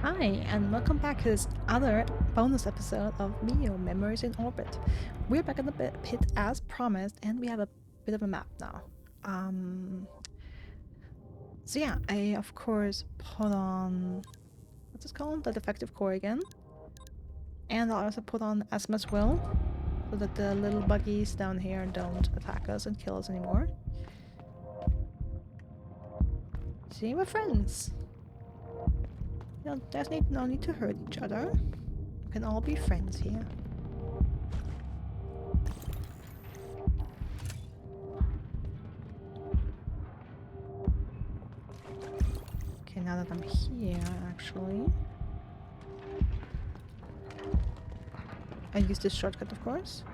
Hi, and welcome back to this other bonus episode of MIO Memories in Orbit. We're back in the pit as promised, and we have a bit of a map now. So yeah, I of course put on, what's it called? The defective core again. And I'll also put on Asthma as well, so that the little buggies down here don't attack us and kill us anymore. See, we're friends. You know, there's no need to hurt each other. We can all be friends here. Okay, now that I'm here, actually, I use this shortcut, of course.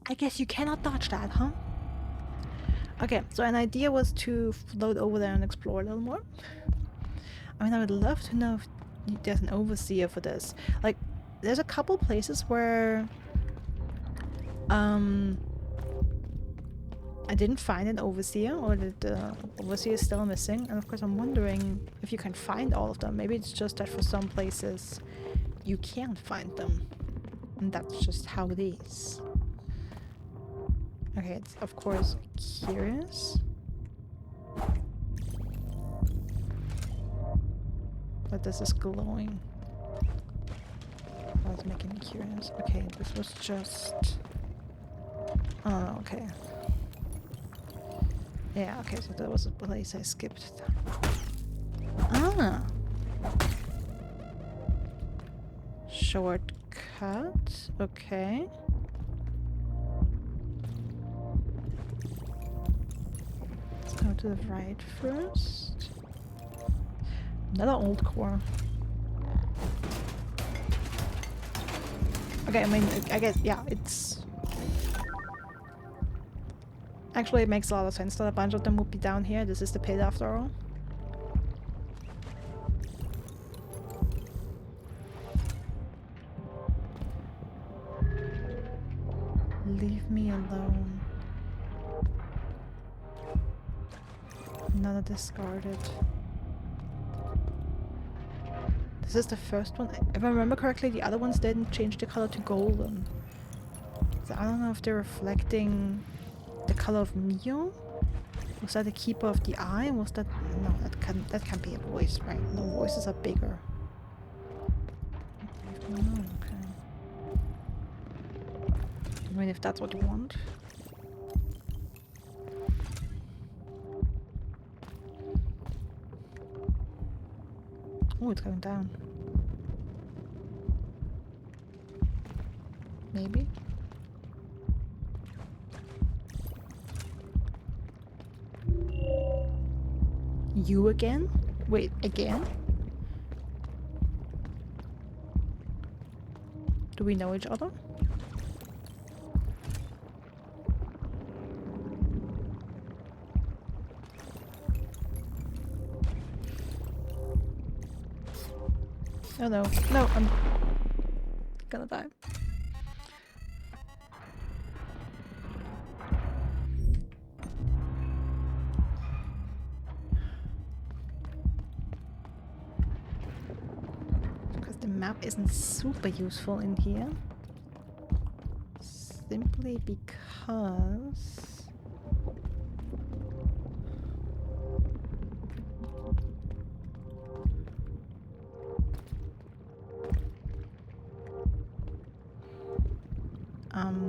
I guess you cannot dodge that, huh? Okay, so an idea was to float over there and explore a little more. I mean, I would love to know if there's an overseer for this. Like, there's a couple places where I didn't find an overseer, or that the overseer is still missing. And of course, I'm wondering if you can find all of them. Maybe it's just that for some places you can't find them, and that's just how it is. Okay, it's of course curious. But this is glowing. That's making me curious. Okay, this was just... Oh, okay. Yeah, okay, so that was a place I skipped. Ah! Shortcut. Okay. Go to the right first. Another old core. Okay, I mean, I guess, yeah, it's... Actually, it makes a lot of sense that a bunch of them would be down here. This is the pit after all. Leave me alone. Another discarded. This is the first one. If I remember correctly, the other ones didn't change the color to golden. So I don't know if they're reflecting the color of MIO. Was that the keeper of the eye? Was that... No, that can't be a voice, right? No, voices are bigger. Oh, okay. I mean, if that's what you want. Oh, it's going down. Maybe. You again? Wait, again? Do we know each other? Oh no. No, I'm gonna die. Because the map isn't super useful in here. Simply because...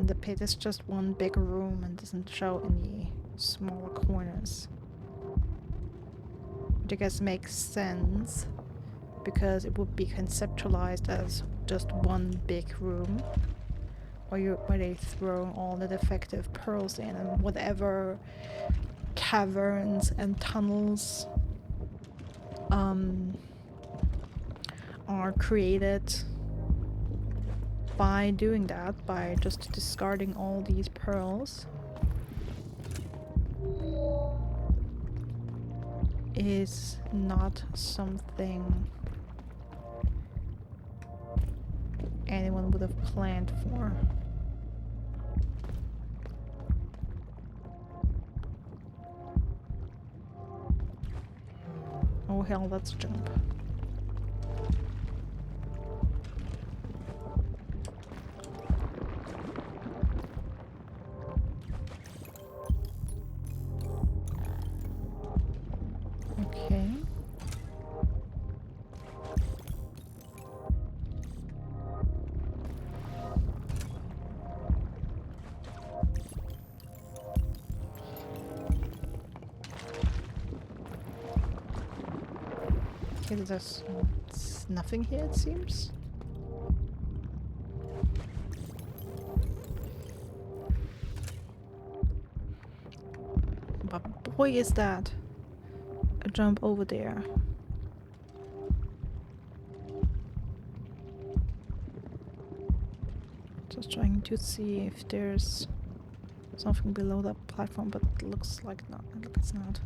the pit is just one big room and doesn't show any smaller corners. Which I guess makes sense, because it would be conceptualized as just one big room where they throw all the defective pearls in, and whatever caverns and tunnels are created by doing that, by just discarding all these pearls, is not something anyone would have planned for. Oh hell, let's jump. Okay. Okay, there's nothing here, it seems. But boy, is that a jump over there. Just trying to see if there's something below that platform, but it looks like not. Look, it's not.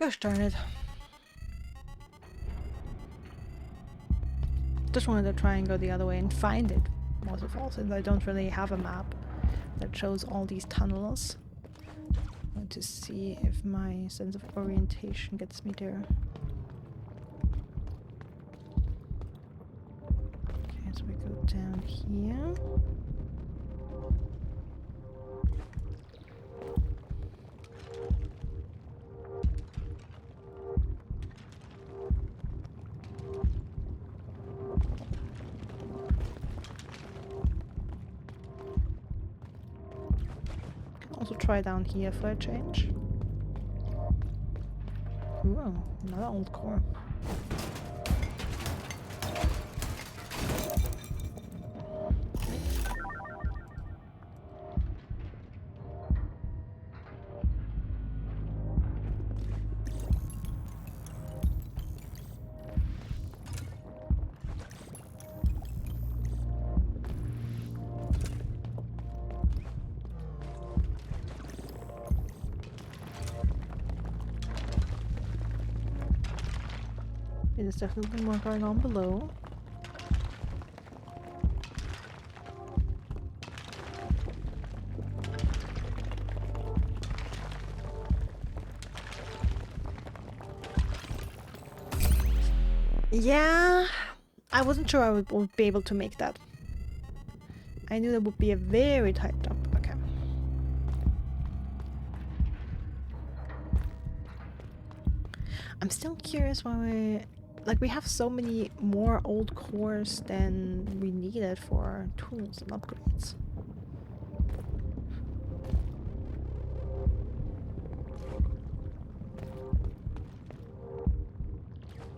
Gosh darn it. Just wanted to try and go the other way and find it, most of all, since I don't really have a map that shows all these tunnels. I want to see if my sense of orientation gets me there. Okay, so we go down here. Also try down here for a change. Ooh, another old core. There's definitely more going on below. Yeah, I wasn't sure I would be able to make that. I knew that would be a very tight jump. Okay. I'm still curious why we... Like, we have so many more old cores than we needed for tools and upgrades.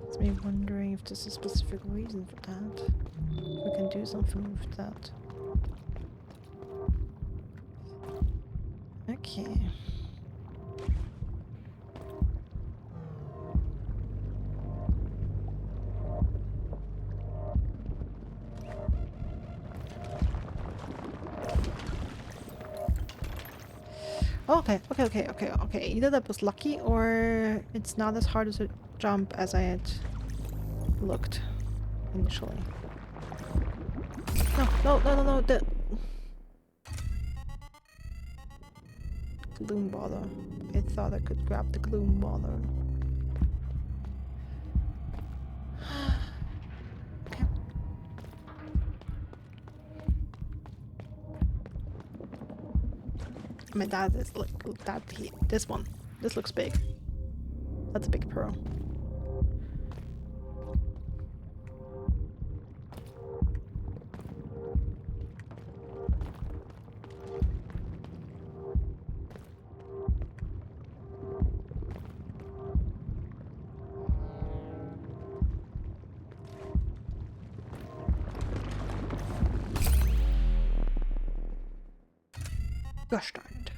It's me wondering if there's a specific reason for that. If we can do something with that. Okay. Okay. Either that was lucky or it's not as hard as a jump as I had looked initially. No, the gloom bother. I thought I could grab the gloom bother. Okay. I mean, that is like that. This one. This looks big. That's a big pearl. Gosh darn it.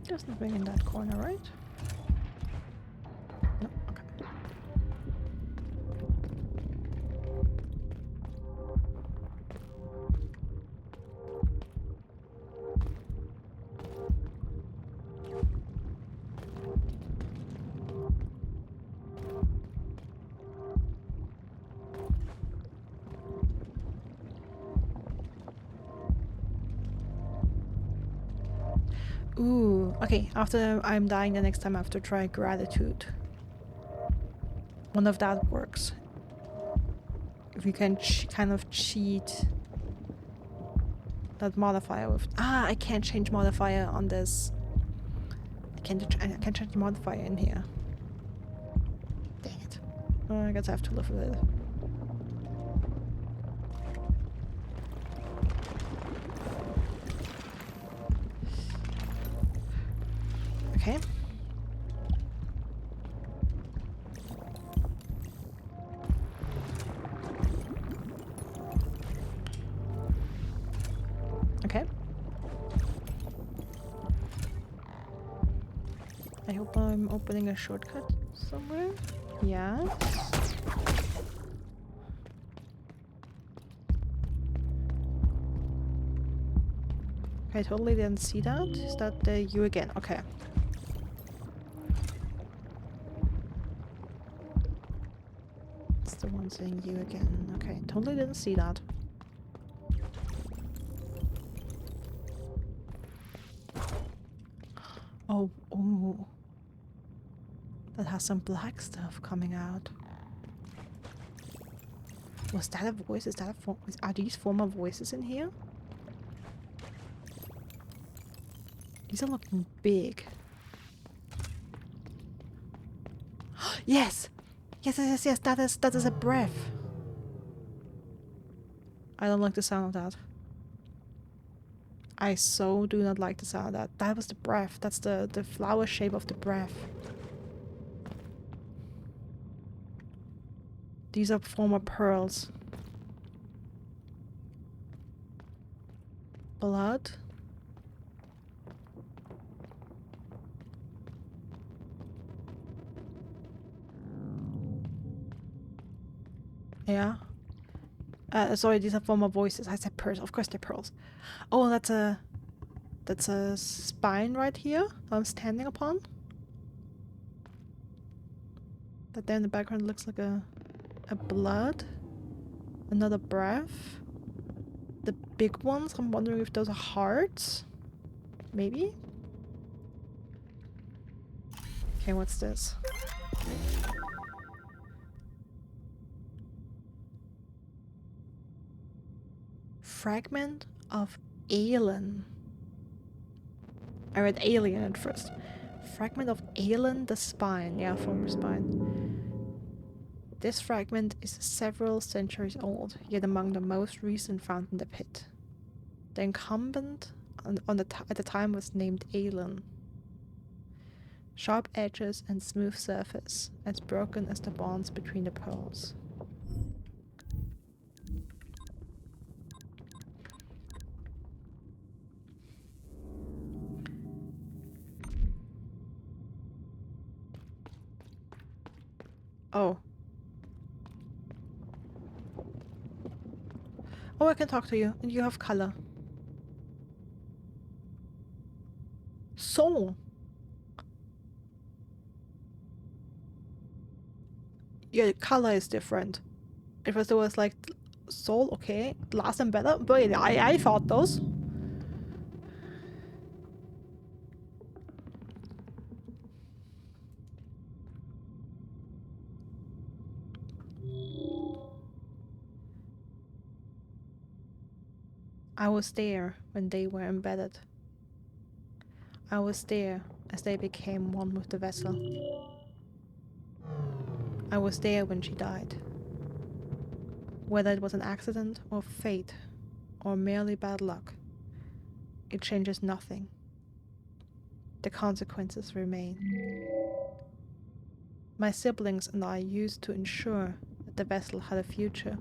There's nothing in that corner, right? No? Okay. Ooh, okay, after I'm dying the next time I have to try gratitude. One of that works. If you can kind of cheat that modifier with... Ah, I can't change modifier on this. I can't change the modifier in here. Dang it. Oh, I guess I have to live with it. Okay. Okay. I hope I'm opening a shortcut somewhere. Yeah. I totally didn't see that. Is that you again? Okay. It's the one saying you again. Okay, totally didn't see that. Oh, ooh. That has some black stuff coming out. Was that a voice? Is that a are these former voices in here? These are looking big. Yes! Yes, that is a breath. I don't like the sound of that. I so do not like the sound of that. That was the breath. That's the flower shape of the breath. These are former pearls. Blood. Yeah. Sorry, these are former voices. I said pearls. Of course they're pearls. Oh, that's a spine right here that I'm standing upon. That there in the background looks like a blood. Another breath. The big ones, I'm wondering if those are hearts. Maybe? Okay, what's this? fragment of alien. I read alien at first. Fragment of alien the spine. Yeah, former spine. This fragment is several centuries old, yet among the most recent found in the pit. The incumbent at the time was named Alien. Sharp edges and smooth surface, as broken as the bonds between the pearls. Oh. Oh, I can talk to you, and you have color. Soul. Your color is different. If there was like soul, okay, last and better, but I thought those. I was there when they were embedded. I was there as they became one with the vessel. I was there when she died. Whether it was an accident or fate or merely bad luck, it changes nothing. The consequences remain. My siblings and I used to ensure that the vessel had a future.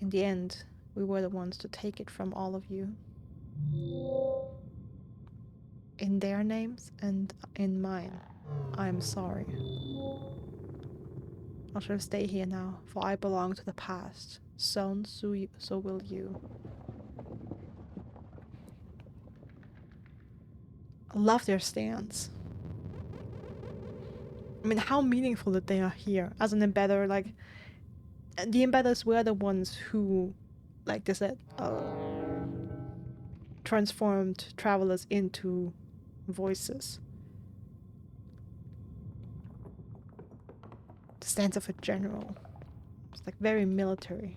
In the end, we were the ones to take it from all of you. In their names and in mine, I am sorry. I shall stay here now, for I belong to the past. So will you. I love their stance. I mean, how meaningful that they are here. As an embedder, like, the embedders were the ones who, like they said, transformed travelers into voices. The stance of a general. It's like very military.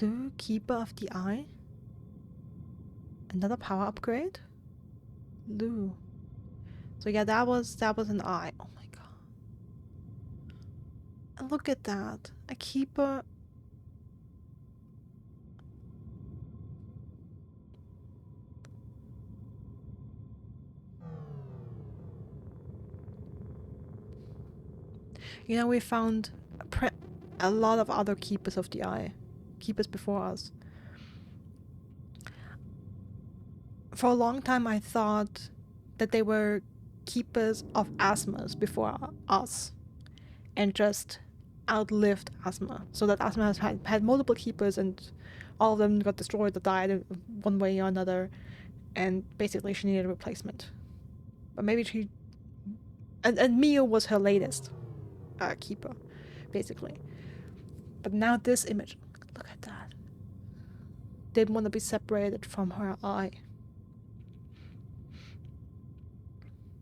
Lu, Keeper of the Eye? Another power upgrade? Lu. So yeah, that was an eye. Oh my god. And look at that. A keeper. You know, we found a lot of other keepers of the eye. Keepers before us. For a long time I thought that they were keepers of Asmas before us. And just outlived Asma. So that Asma has had multiple keepers and all of them got destroyed or died one way or another. And basically she needed a replacement. But maybe she... And Mio was her latest keeper, basically. But now this image, look at that. Didn't want to be separated from her eye.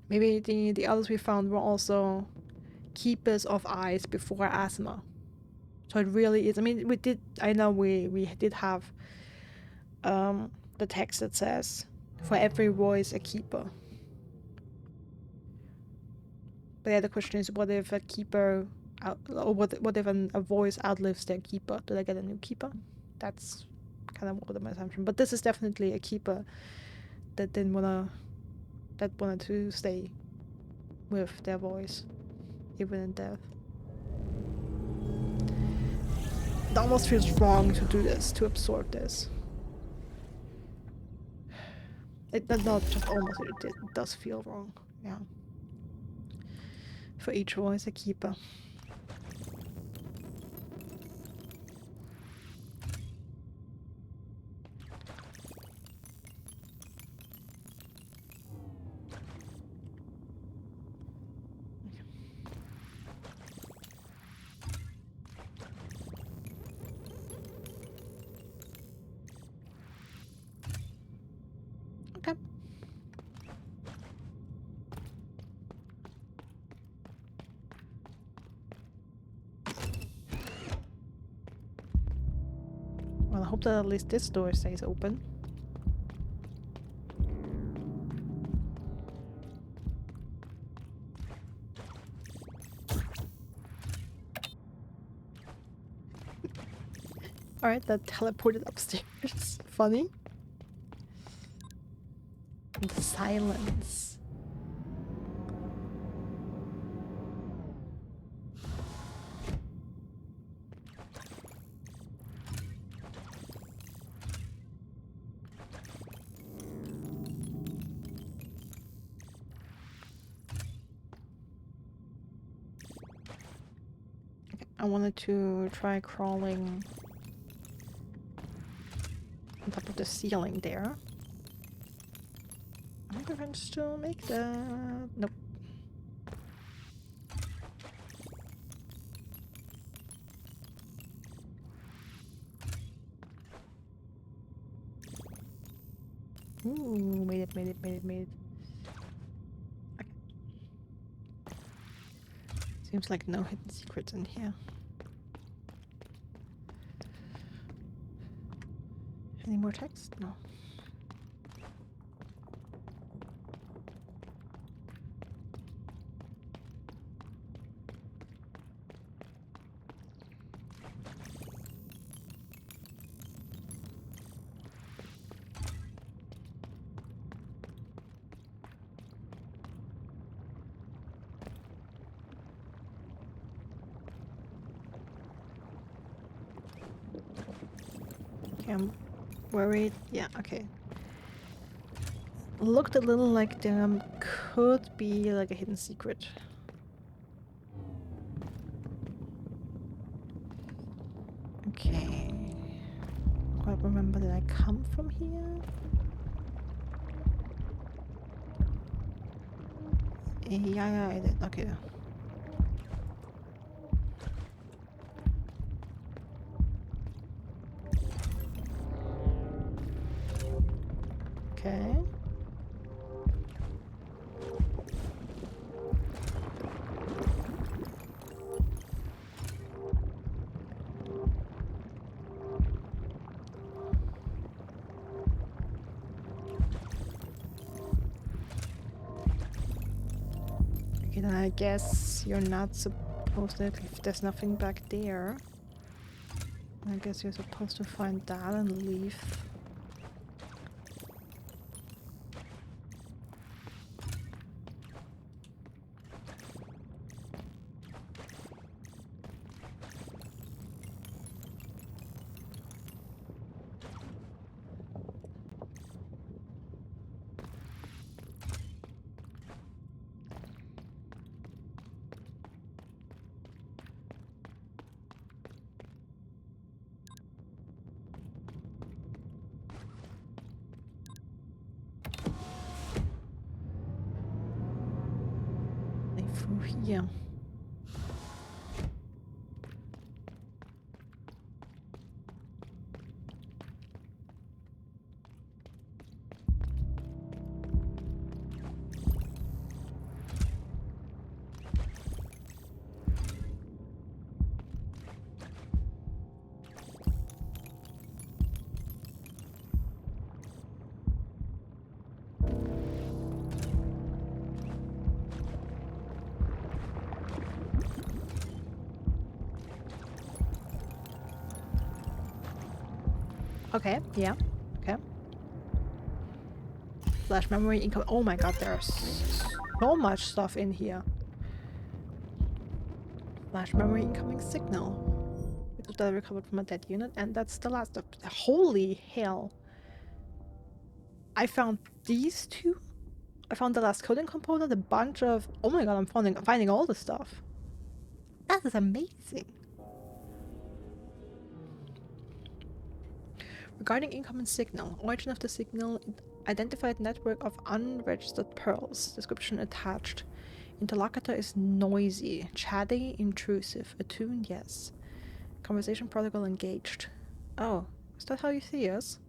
Maybe the others we found were also keepers of eyes before Asma. So it really is. I mean, we did have the text that says, for every voice a keeper. But yeah, the question is, what if a keeper, or what if a voice outlives their keeper? Do they get a new keeper? That's kind of my assumption. But this is definitely a keeper that wanted to stay with their voice, even in death. It almost feels wrong to do this, to absorb this. It not just almost, it does feel wrong, yeah. For each voice a keeper. Well, I hope that at least this door stays open. Alright, that teleported upstairs. Funny. And silence. I wanted to try crawling on top of the ceiling there. I think I can still make that. Nope. Ooh, made it. Okay. Seems like no hidden secrets in here. Any more text? No. Okay, I'm worried. Yeah, okay. Looked a little like there could be like a hidden secret. Okay. I remember that I come from here. Yeah, I did. Okay. Okay. Okay, then I guess you're not supposed to, if there's nothing back there, I guess you're supposed to find that and leave. Through here. Okay, yeah, okay. Flash memory income. Oh my god, there's so much stuff in here. Flash memory incoming signal. Which is that recovered from a dead unit, and that's the last of. Holy hell! I found these two. I found the last coding component, a bunch of. Oh my god, I'm finding all the stuff. That is amazing. Regarding incoming signal, origin of the signal, identified network of unregistered pearls. Description attached. Interlocutor is noisy, chatty, intrusive. Attuned, yes. Conversation protocol engaged. Oh, is that how you see us?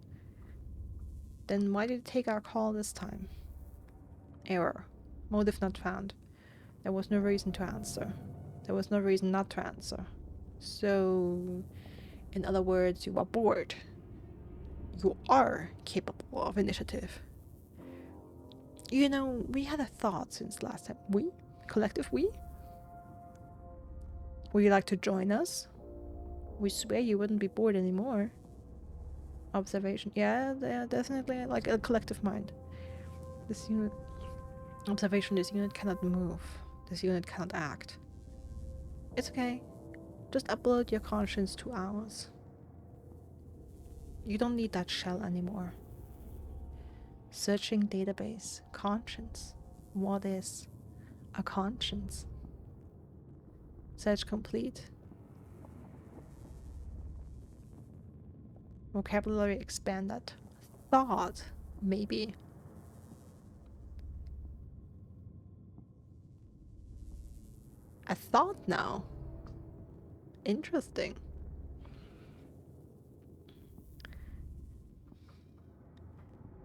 Then why did it take our call this time? Error. Motive not found. There was no reason to answer. There was no reason not to answer. So, in other words, you are bored. You are capable of initiative. You know, we had a thought since last time. We? Collective we? Would you like to join us? We swear you wouldn't be bored anymore. Observation. Yeah, definitely like a collective mind. This unit... Observation, this unit cannot move. This unit cannot act. It's okay. Just upload your conscience to ours. You don't need that shell anymore. Searching database. Conscience. What is a conscience? Search complete. Vocabulary expanded. Thought, maybe. A thought now. Interesting.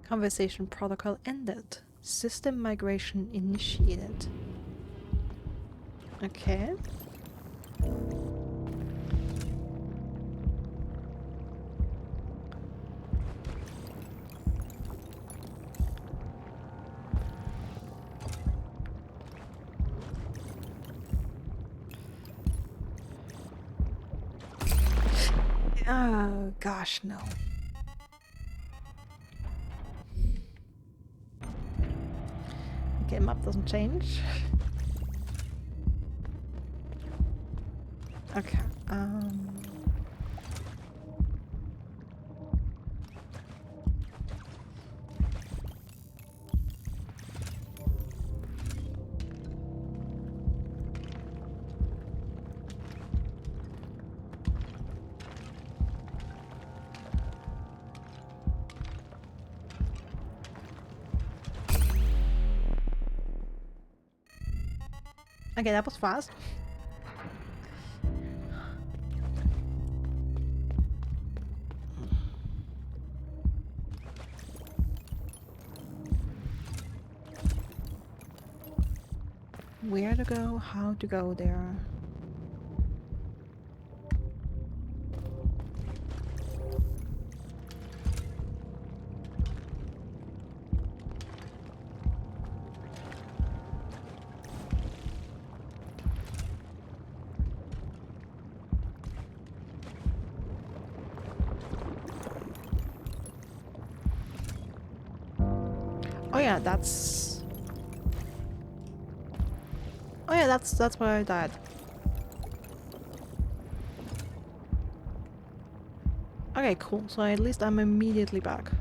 Conversation protocol ended. System migration initiated. Okay. Oh gosh, no. Okay, map doesn't change. Okay, okay, that was fast. Where to go, how to go there. Oh yeah, that's... Oh yeah, that's where I died. Okay, cool. So at least I'm immediately back.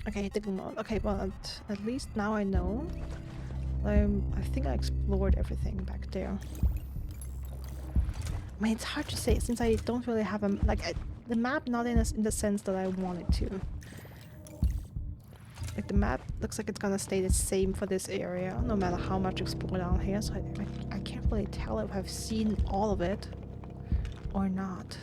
Okay, different mode. Okay, well, at least now I know. I think I explored everything back there. I mean, it's hard to say since I don't really have a the map, not in the sense that I want it to. Like the map looks like it's gonna stay the same for this area, no matter how much explore down here. So I can't really tell if I've seen all of it or not.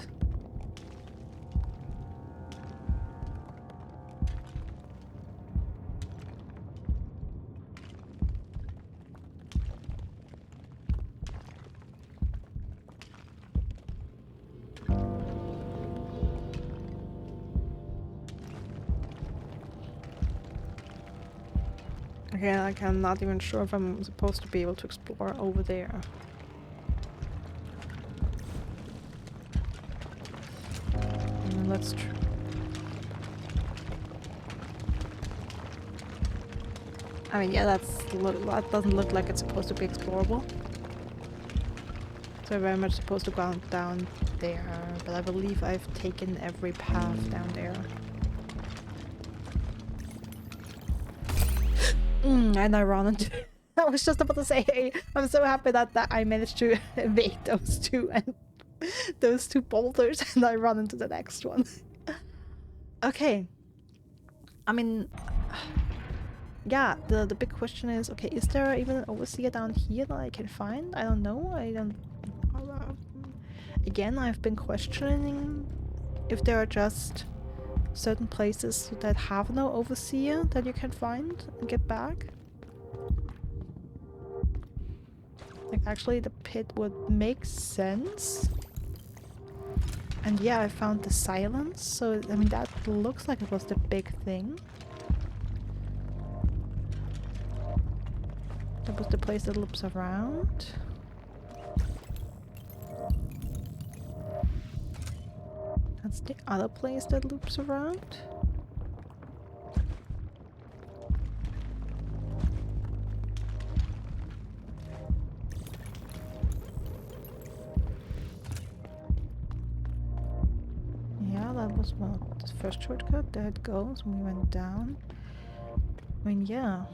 Okay, like I'm not even sure if I'm supposed to be able to explore over there. Let's try. I mean, yeah, that doesn't look like it's supposed to be explorable. So very much supposed to go down there, but I believe I've taken every path down there. And I ran into... I was just about to say, hey, I'm so happy that I managed to evade those two and those two boulders, and I run into the next one. Okay. I mean, yeah, the big question is, okay, is there even an overseer down here that I can find? I don't know. I don't... Again, I've been questioning if there are just certain places that have no overseer that you can find and get back. Like, actually the pit would make sense. And yeah, I found the silence, so I mean that looks like it was the big thing. That was the place that loops around. That's the other place that loops around. Yeah, that was the first shortcut. There it goes. We went down. I mean, yeah.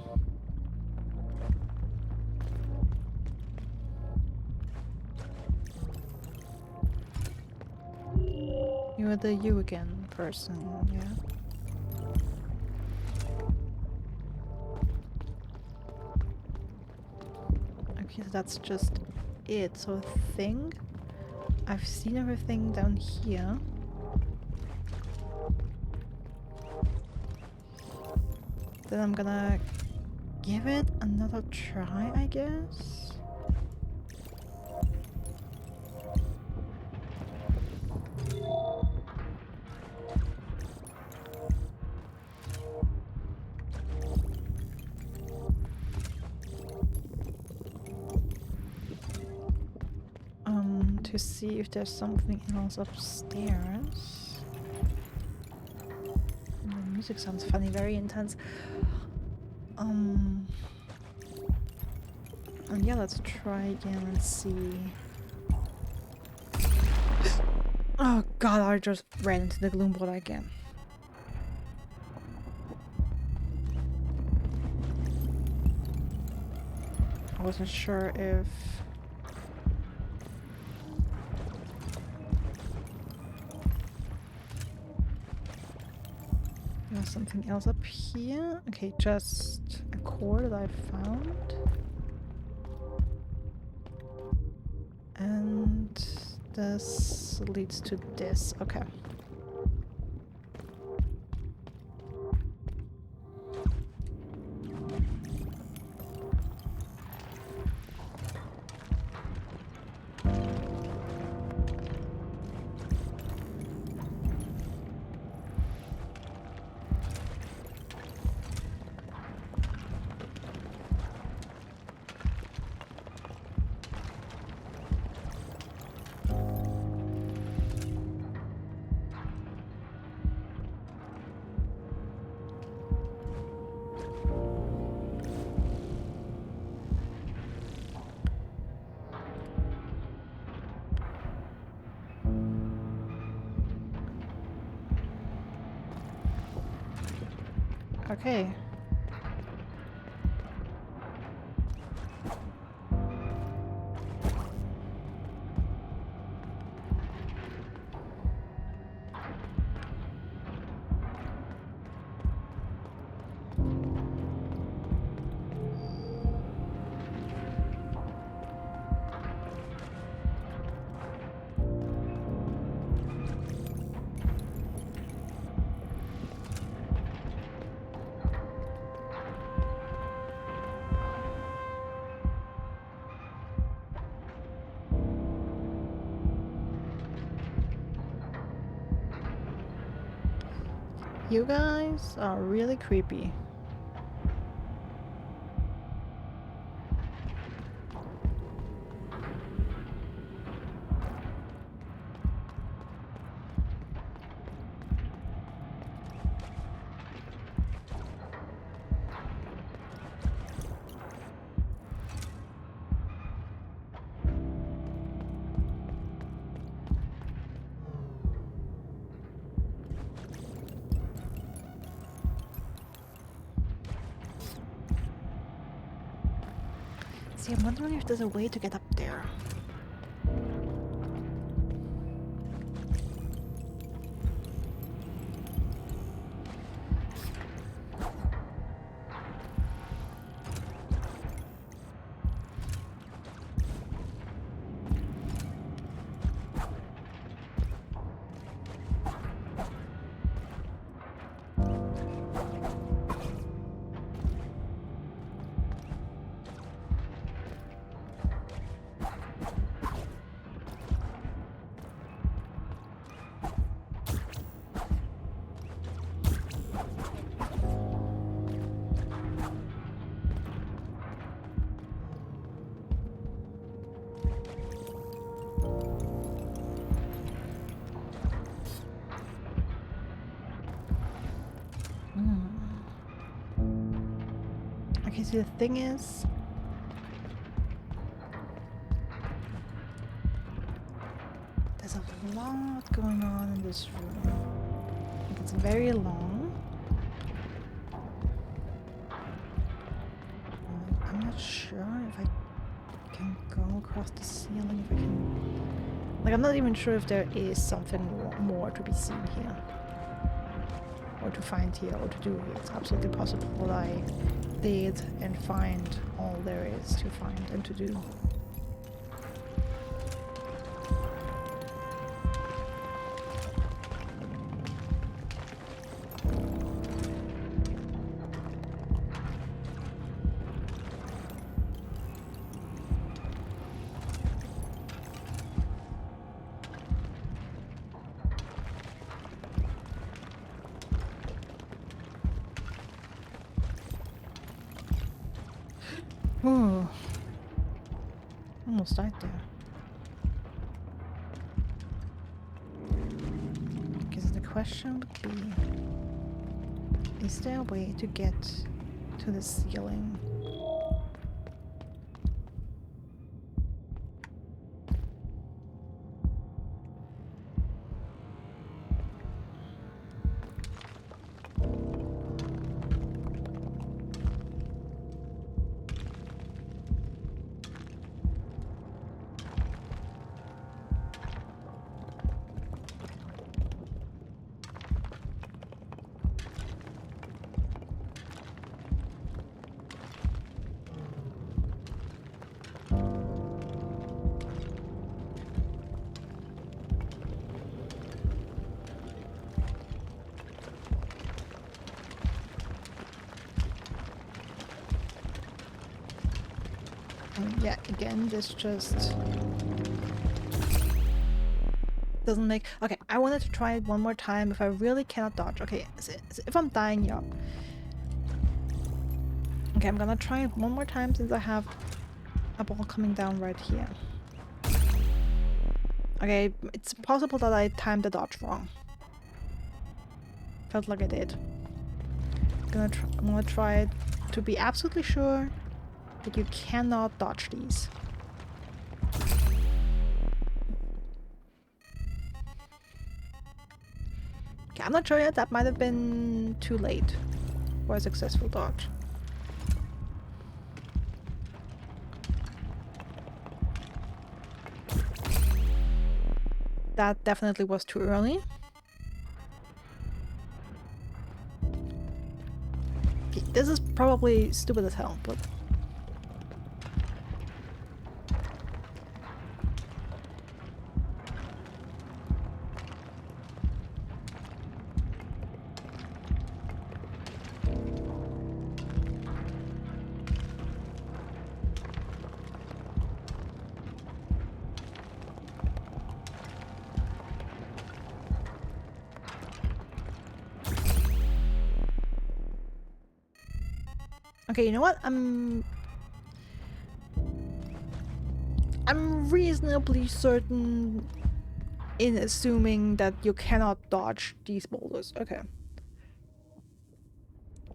You are the you again person, yeah. Okay, so that's just it. So I think I've seen everything down here. Then I'm gonna give it another try, I guess. To see if there's something else upstairs. The music sounds funny, very intense. And yeah, let's try again and see. Oh god, I just ran into the gloom board again. I wasn't sure if there's something else up here. Okay, just a core that I found. And this leads to this. Okay. Okay. You guys are really creepy. See, I'm wondering if there's a way to get up there. see, the thing is, there's a lot going on in this room. Like, it's very long. I'm not sure if I can go across the ceiling, if I can... Like, I'm not even sure if there is something more to be seen here. Or to find here, or to do here. It's absolutely possible that I did and find all there is to find and to do. Oh, almost died there. Because the question would be, is there a way to get to the ceiling? Yeah, again, this just doesn't make... Okay, I wanted to try it one more time if I really cannot dodge. Okay, so if I'm dying, yeah. Okay, I'm gonna try it one more time since I have a ball coming down right here. Okay, it's possible that I timed the dodge wrong. Felt like I did. I'm gonna try it to be absolutely sure that you cannot dodge these. Okay, I'm not sure yet, that might have been too late for a successful dodge. That definitely was too early. Okay, this is probably stupid as hell, but... Okay, you know what? I'm reasonably certain in assuming that you cannot dodge these boulders. Okay.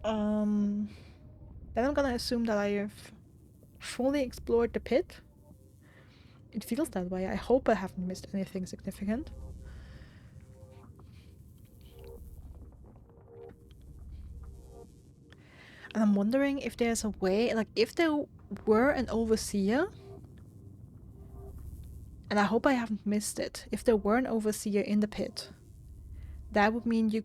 Then I'm gonna assume that I have fully explored the pit. It feels that way. I hope I haven't missed anything significant. And I'm wondering if there's a way, like if there were an overseer, and I hope I haven't missed it, if there were an overseer in the pit, that would mean you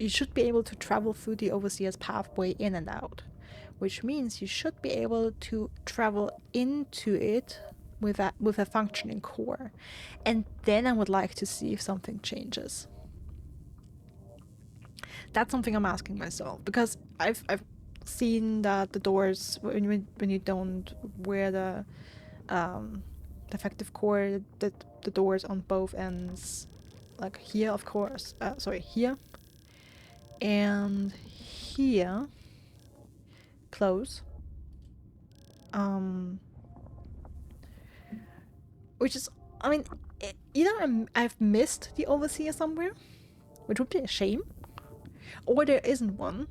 should be able to travel through the overseer's pathway in and out, which means you should be able to travel into it with a functioning core. And then I would like to see if something changes. That's something I'm asking myself, because I've seen that the doors, when you don't wear the defective core, the doors on both ends, like here, of course, sorry, here and here, close. Which is, I mean, either I've missed the overseer somewhere, which would be a shame, or there isn't one.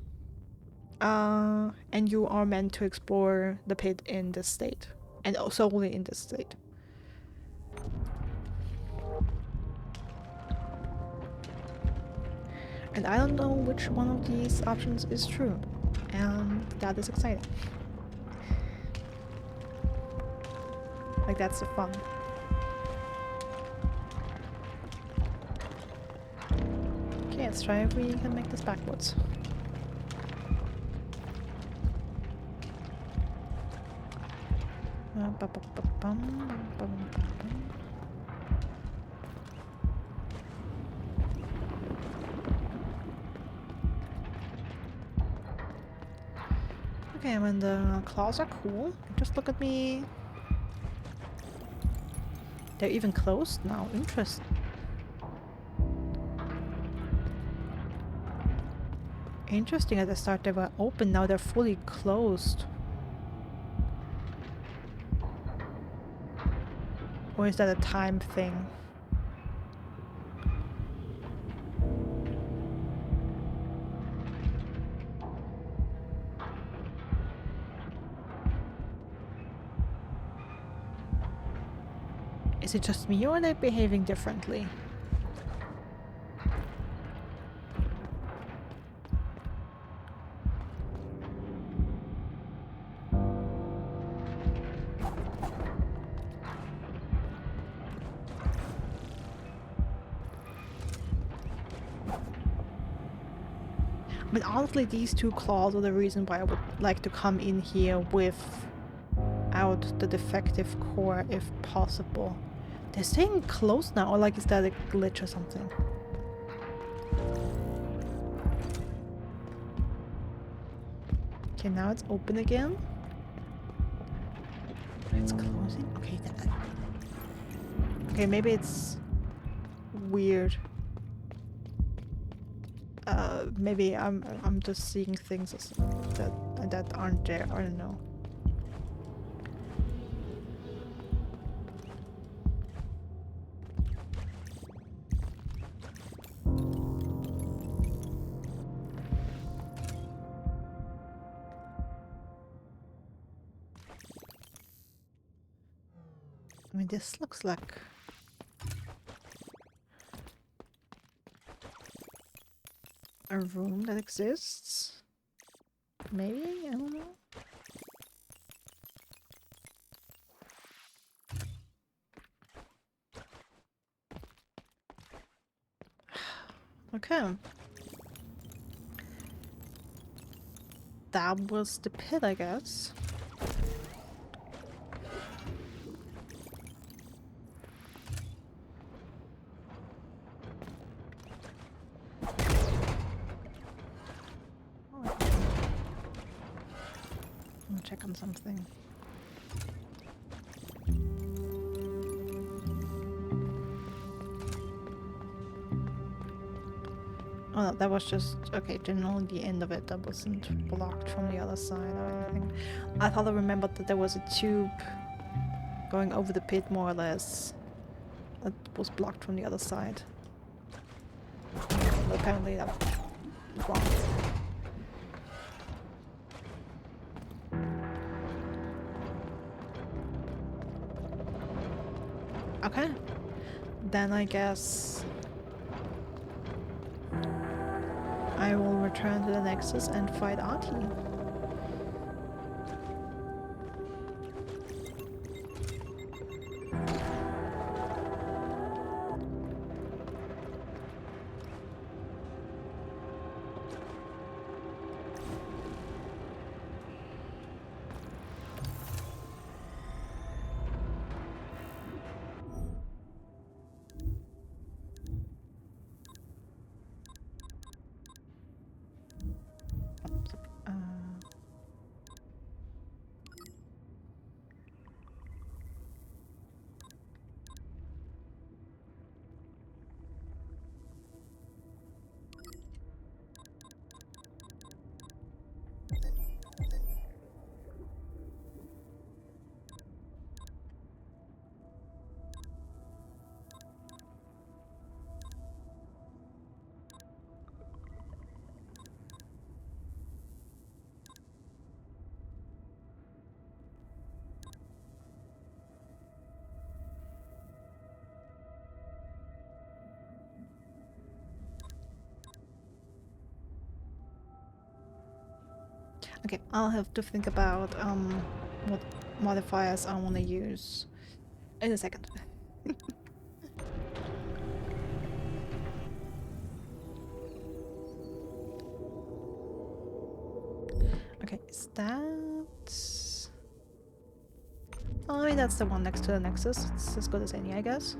And you are meant to explore the pit in this state. And solely in this state. And I don't know which one of these options is true. And that is exciting. Like, that's the fun. Okay, let's try if we can make this backwards. Okay, I mean, the claws are cool. Just look at me. They're even closed now. Interesting. Interesting, at the start they were open, now they're fully closed. Or is that a time thing? Is it just me or are they behaving differently? But honestly, these two claws are the reason why I would like to come in here without the defective core if possible. They're staying closed now, or like is that a glitch or something? Okay, now it's open again. It's closing? Okay, okay, maybe it's weird. Maybe I'm just seeing things that aren't there. I don't know. I mean, this looks like a room that exists. Maybe? I don't know. Okay. That was the pit, I guess. Check on something. Oh no, that was just, okay, generally the end of it that wasn't blocked from the other side or anything. I thought I remembered that there was a tube going over the pit more or less that was blocked from the other side. But apparently that was wrong. Okay, then I guess I will return to the Nexus and fight Artie. Okay, I'll have to think about what modifiers I want to use in a second. Okay, is that... Oh, I mean, that's the one next to the Nexus. It's as good as any, I guess.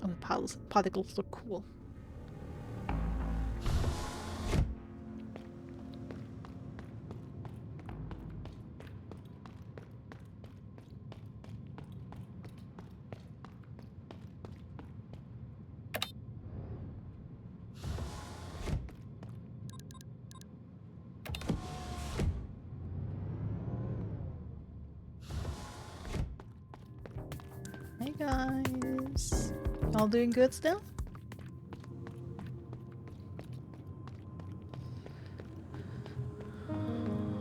Oh, the particles look cool. Hey guys! All doing good still?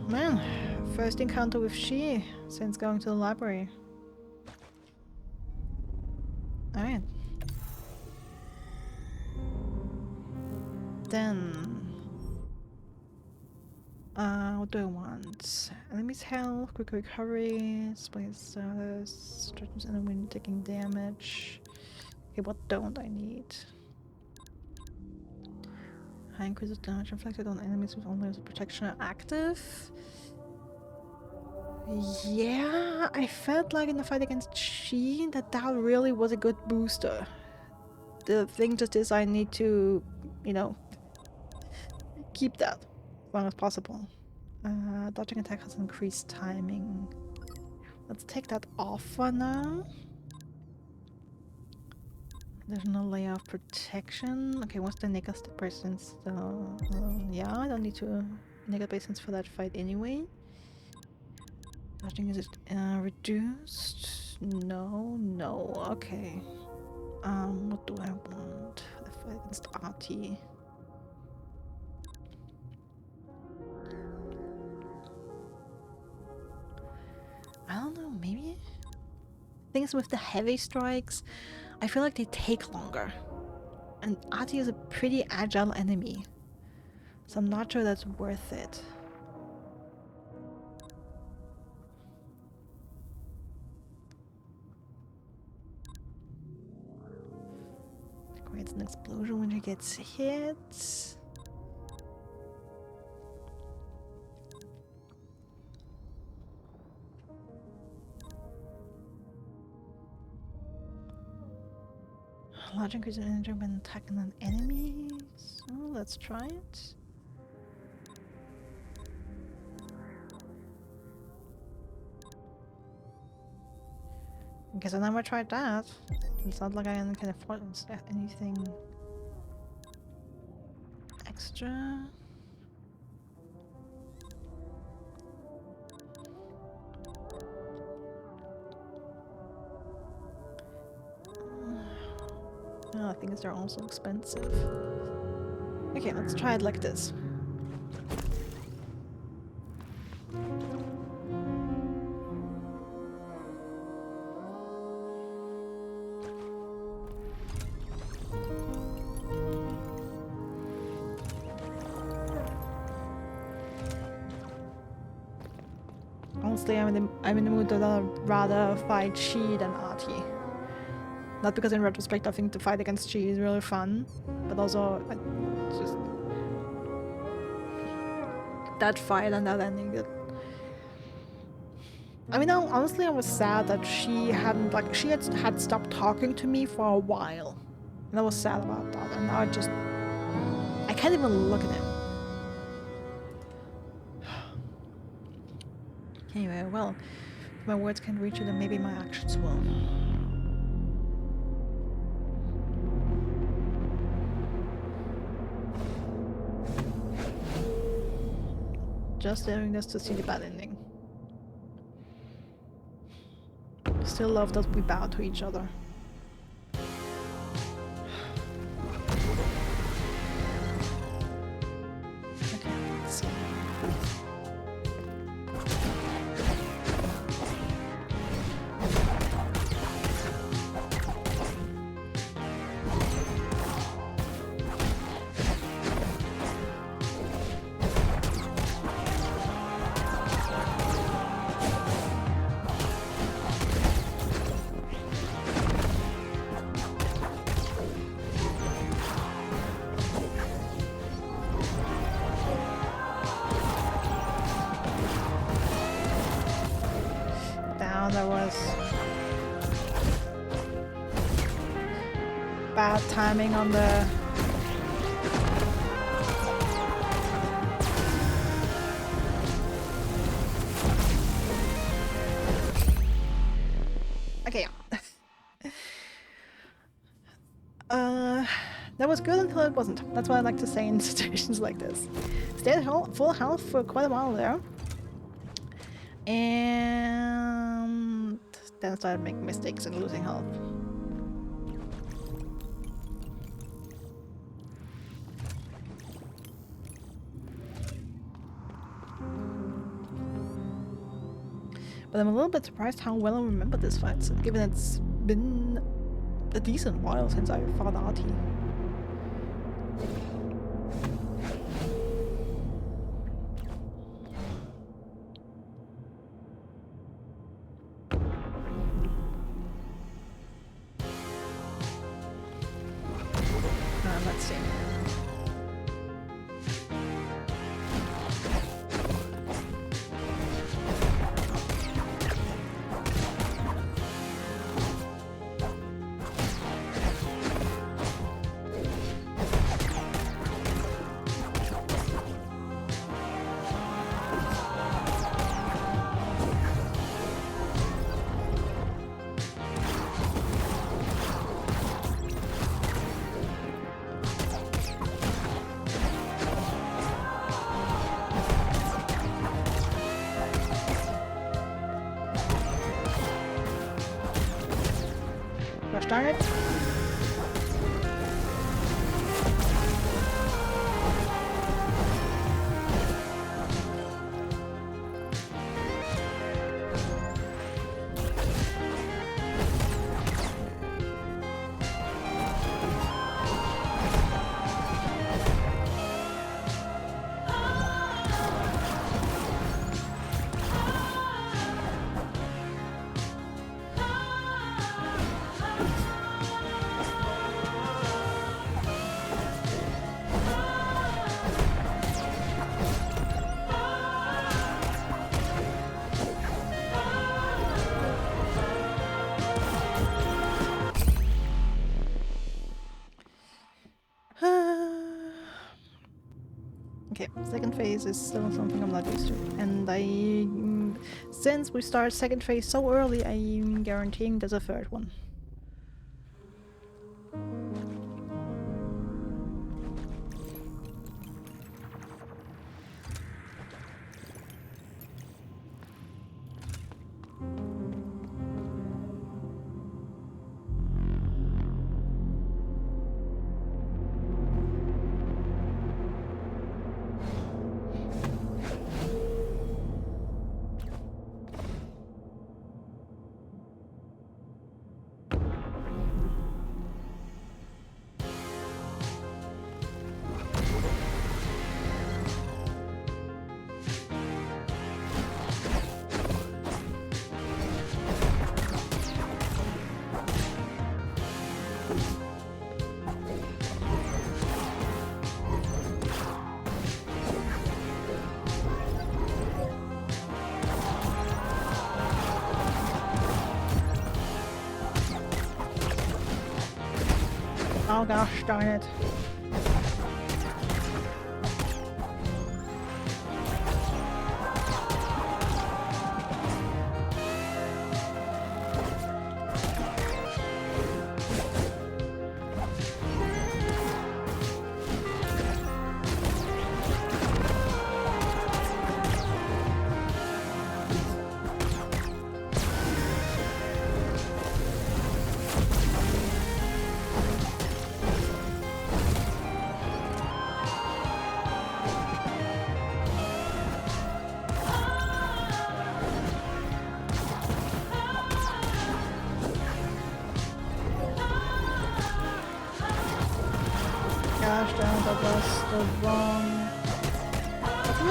Man, first encounter with She since going to the library. Alright. Then... what do I want? Enemies health, quick recovery, space status, stretches enemy taking damage. Okay, what don't I need? High increases damage inflicted on enemies with only as protection are active. Yeah, I felt like in the fight against Sheen that really was a good booster. The thing just is I need to, you know, keep that as long as possible. Dodging attack has increased timing. Let's take that off for now. There's no layer of protection. Okay, what's the negative presence? Yeah, I don't need to negative presence for that fight anyway. Dodging is reduced? No, okay. What do I want? The fight against RT. I don't know, maybe? Things with the heavy strikes, I feel like they take longer. And Ati is a pretty agile enemy. So I'm not sure that's worth it. Creates an explosion when he gets hit. Large increase in energy when attacking an enemy. So let's try it. I guess I never tried that. It's not like I can afford anything extra. Oh, I think they're also expensive. Okay, let's try it like this. Honestly, I'm in the mood to rather fight She than Artie. Not because in retrospect I think the fight against She is really fun, but also just that fight and that ending. I mean, honestly, I was sad that she hadn't she had stopped talking to me for a while, and I was sad about that. And now I can't even look at him. Anyway, well, if my words can't reach you, then maybe my actions will. Just doing this to see the bad ending. Still love that we bow to each other. Okay, let's see. There was bad timing on the okay, yeah. That was good until it wasn't. That's what I like to say in situations like this. Stayed at full health for quite a while there. And then started making mistakes and losing health. But I'm a little bit surprised how well I remember this fight, given it's been a decent while since I fought Artie. Let's see. Darn it. Okay, second phase is still something I'm not used to, and since we start second phase so early, I'm guaranteeing there's a third one. Oh gosh, darn it. that was the wrong button.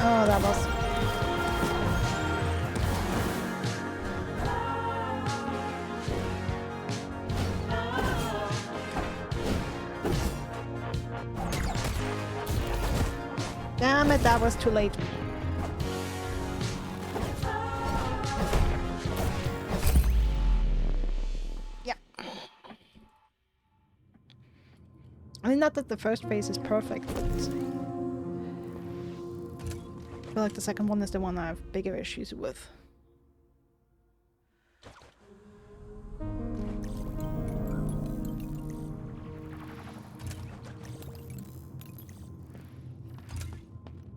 Oh, that was... Damn it, that was too late. Yeah. I mean, not that the first phase is perfect, but... I feel like the second one is the one I have bigger issues with.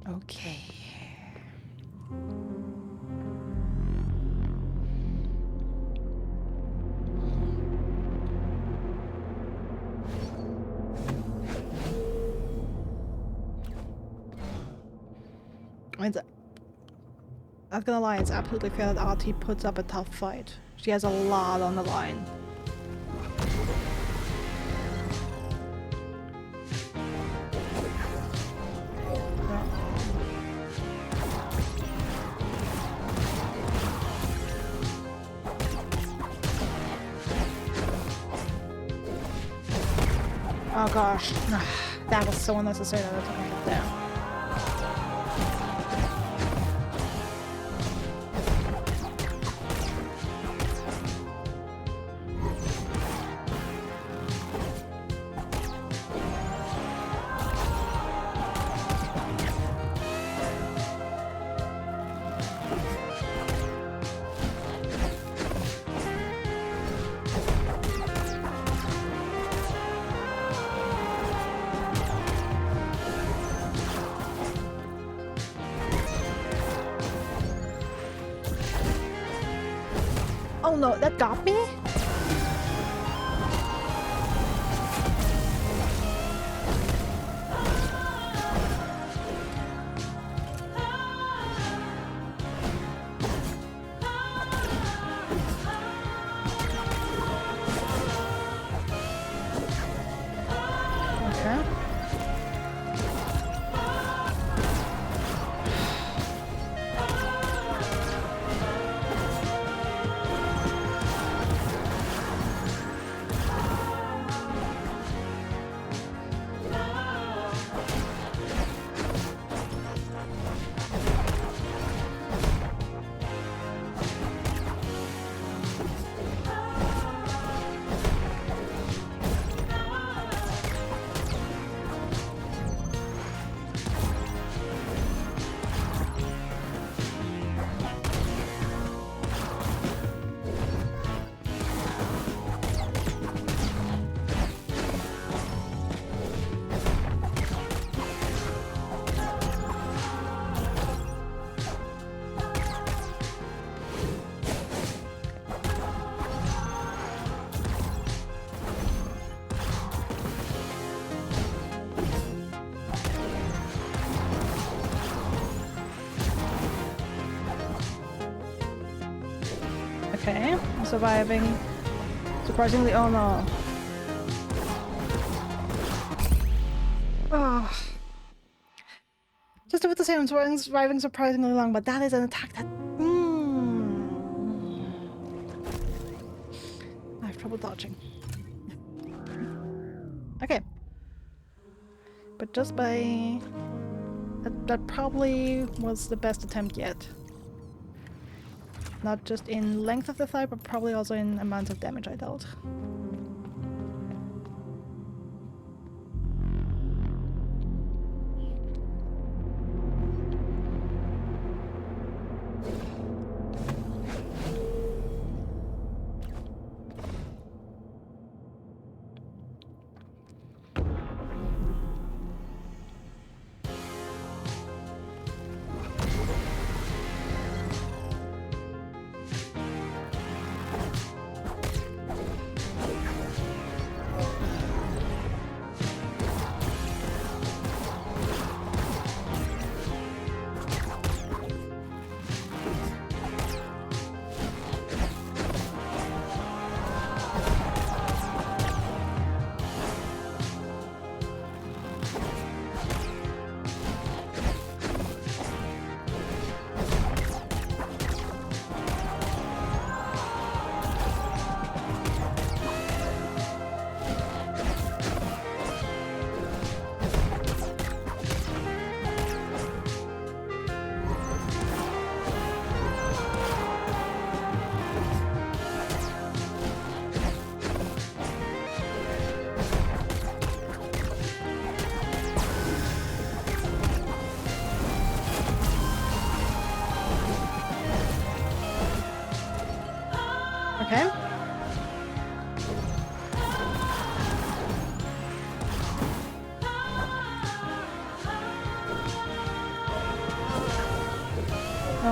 Okay. Not gonna lie, it's absolutely fair that RT puts up a tough fight. She has a lot on the line. Oh gosh, that was so unnecessary that I took my head down. Oh no, that got me? Okay, I'm surviving. Surprisingly, oh no. Oh. Just about to say I'm surviving surprisingly long, but that is an attack that... I have trouble dodging. Okay. But just by... That probably was the best attempt yet. Not just in length of the fight, but probably also in amount of damage I dealt.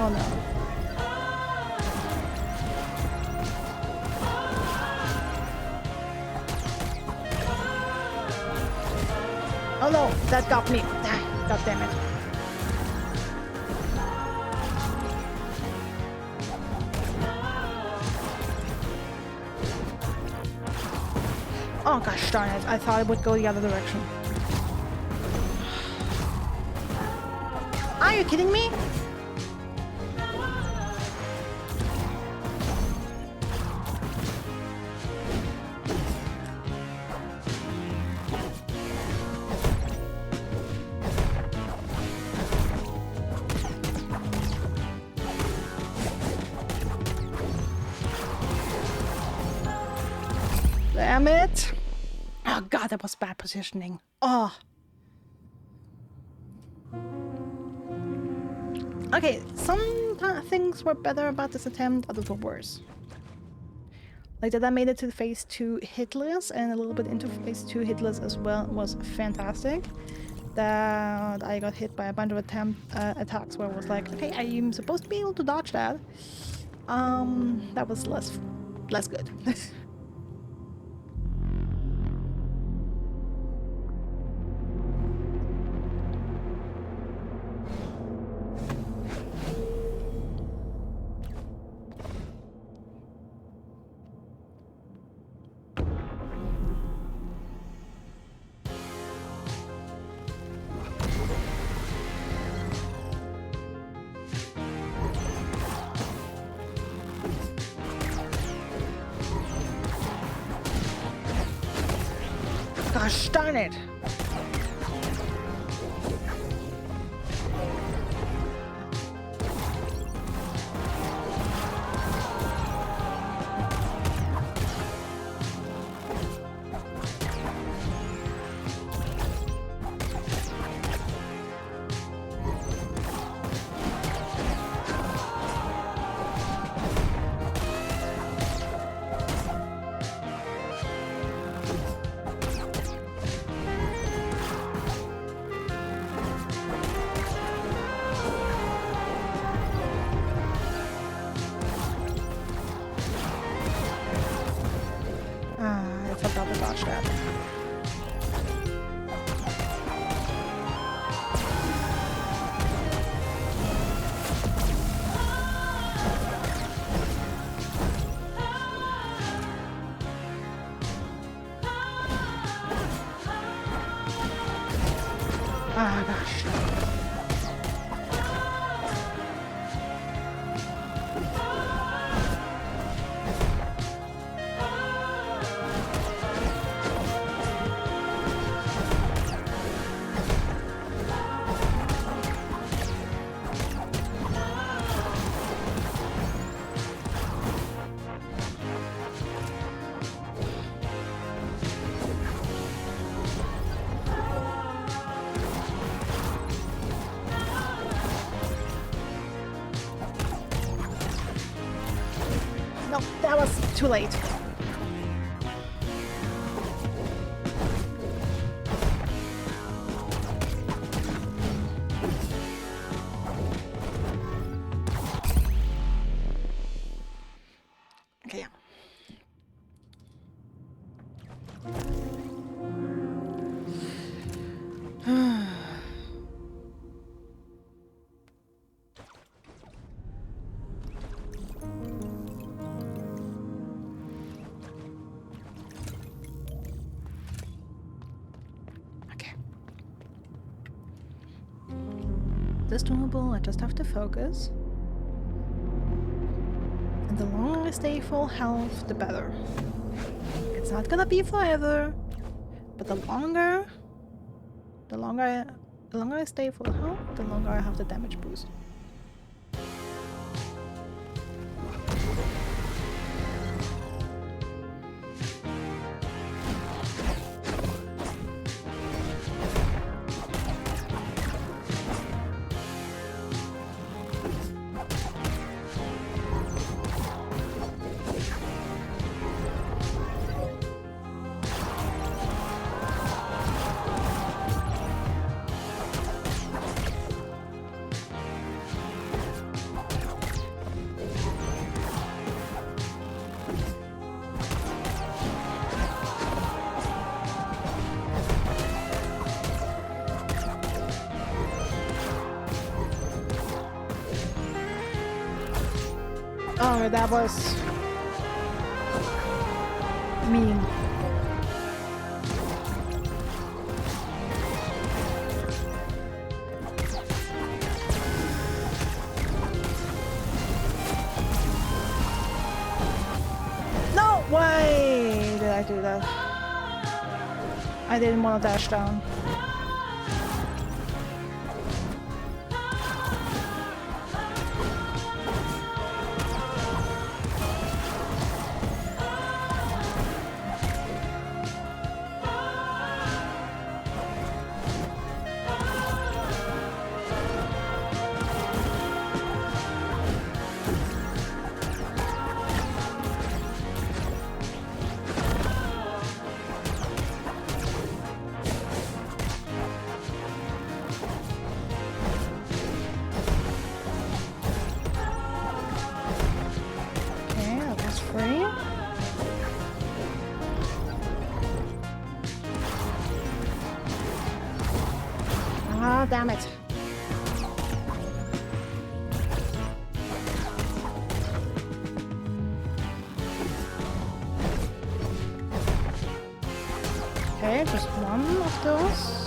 Oh no. Oh no, that got me. Ah, God damn it. Oh gosh darn it, I thought it would go the other direction. Are you kidding me? Damn it! Oh god, that was bad positioning. Oh. Okay, some things were better about this attempt, others were worse. Like that I made it to phase 2 hitless and a little bit into phase 2 hitless as well was fantastic. That I got hit by a bunch of attacks where I was like, okay, I'm supposed to be able to dodge that. That was less good. Gosh darn it! I forgot to dodge that. Ah, gosh. No, that was too late. Okay. This doable, I just have to focus. And the longer I stay full health, the better. It's not gonna be forever, but the longer I stay full health, the longer I have the damage boost. Oh, that was mean. No way did I do that. I didn't want to dash down. Ah, damn it. Okay, just one of those.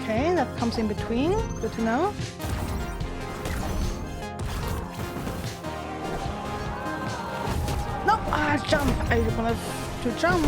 Okay, that comes in between. Good to know. No! Ah, jump! I wanted to jump.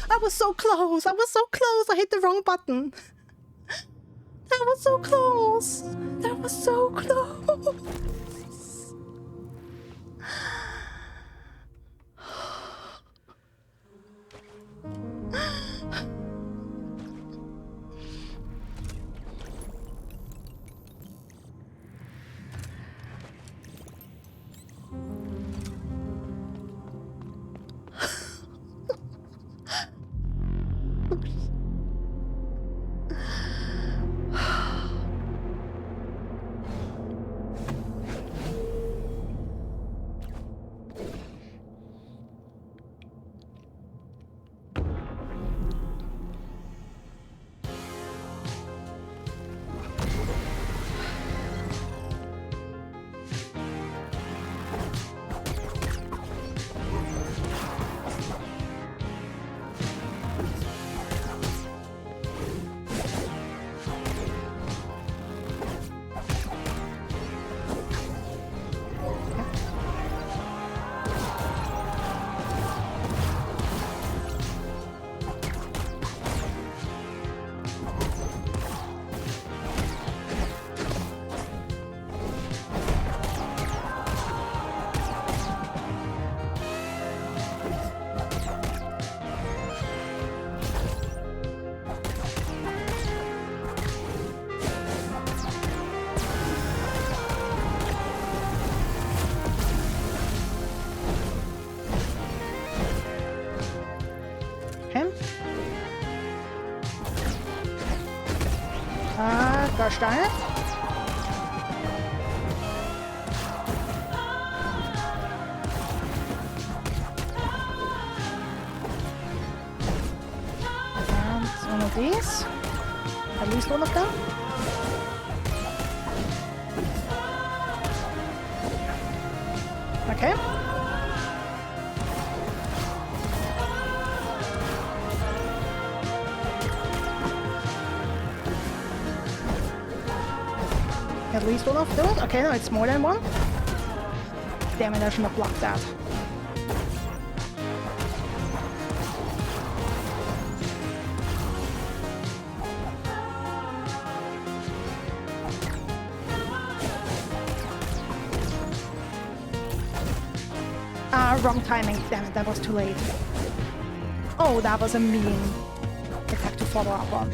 I was so close! I was so close! I hit the wrong button! That was so close! That was so close! Gosh darn it. And one of these. At least one of them. at least one of those. Okay, no, it's more than one. Damn it, I shouldn't have blocked that. Wrong timing. Damn it, that was too late. Oh, that was a mean attack to follow up on.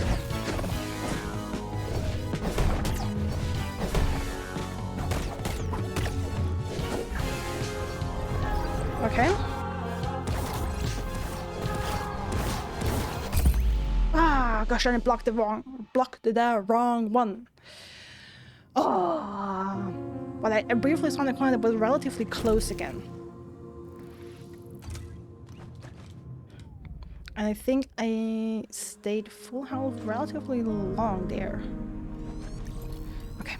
Okay. Ah, gosh, I blocked the wrong one. Oh, but I briefly saw in the corner that was relatively close again. And I think I stayed full health relatively long there. Okay.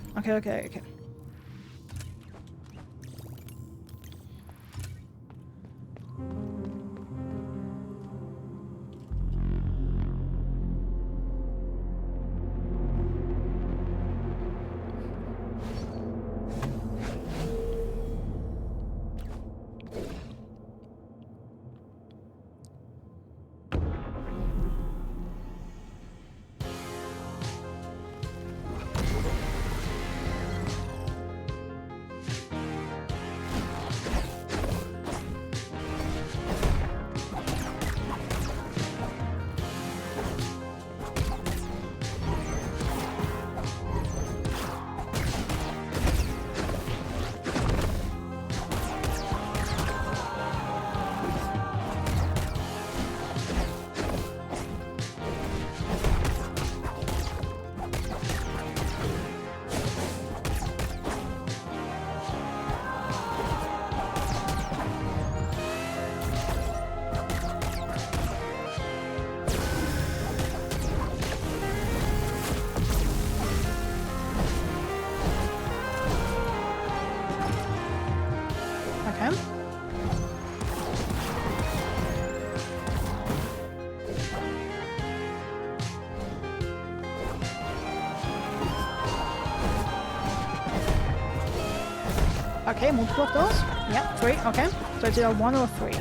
Okay, multiple of those. Yep, 3. Okay, so it's either 1 or 3.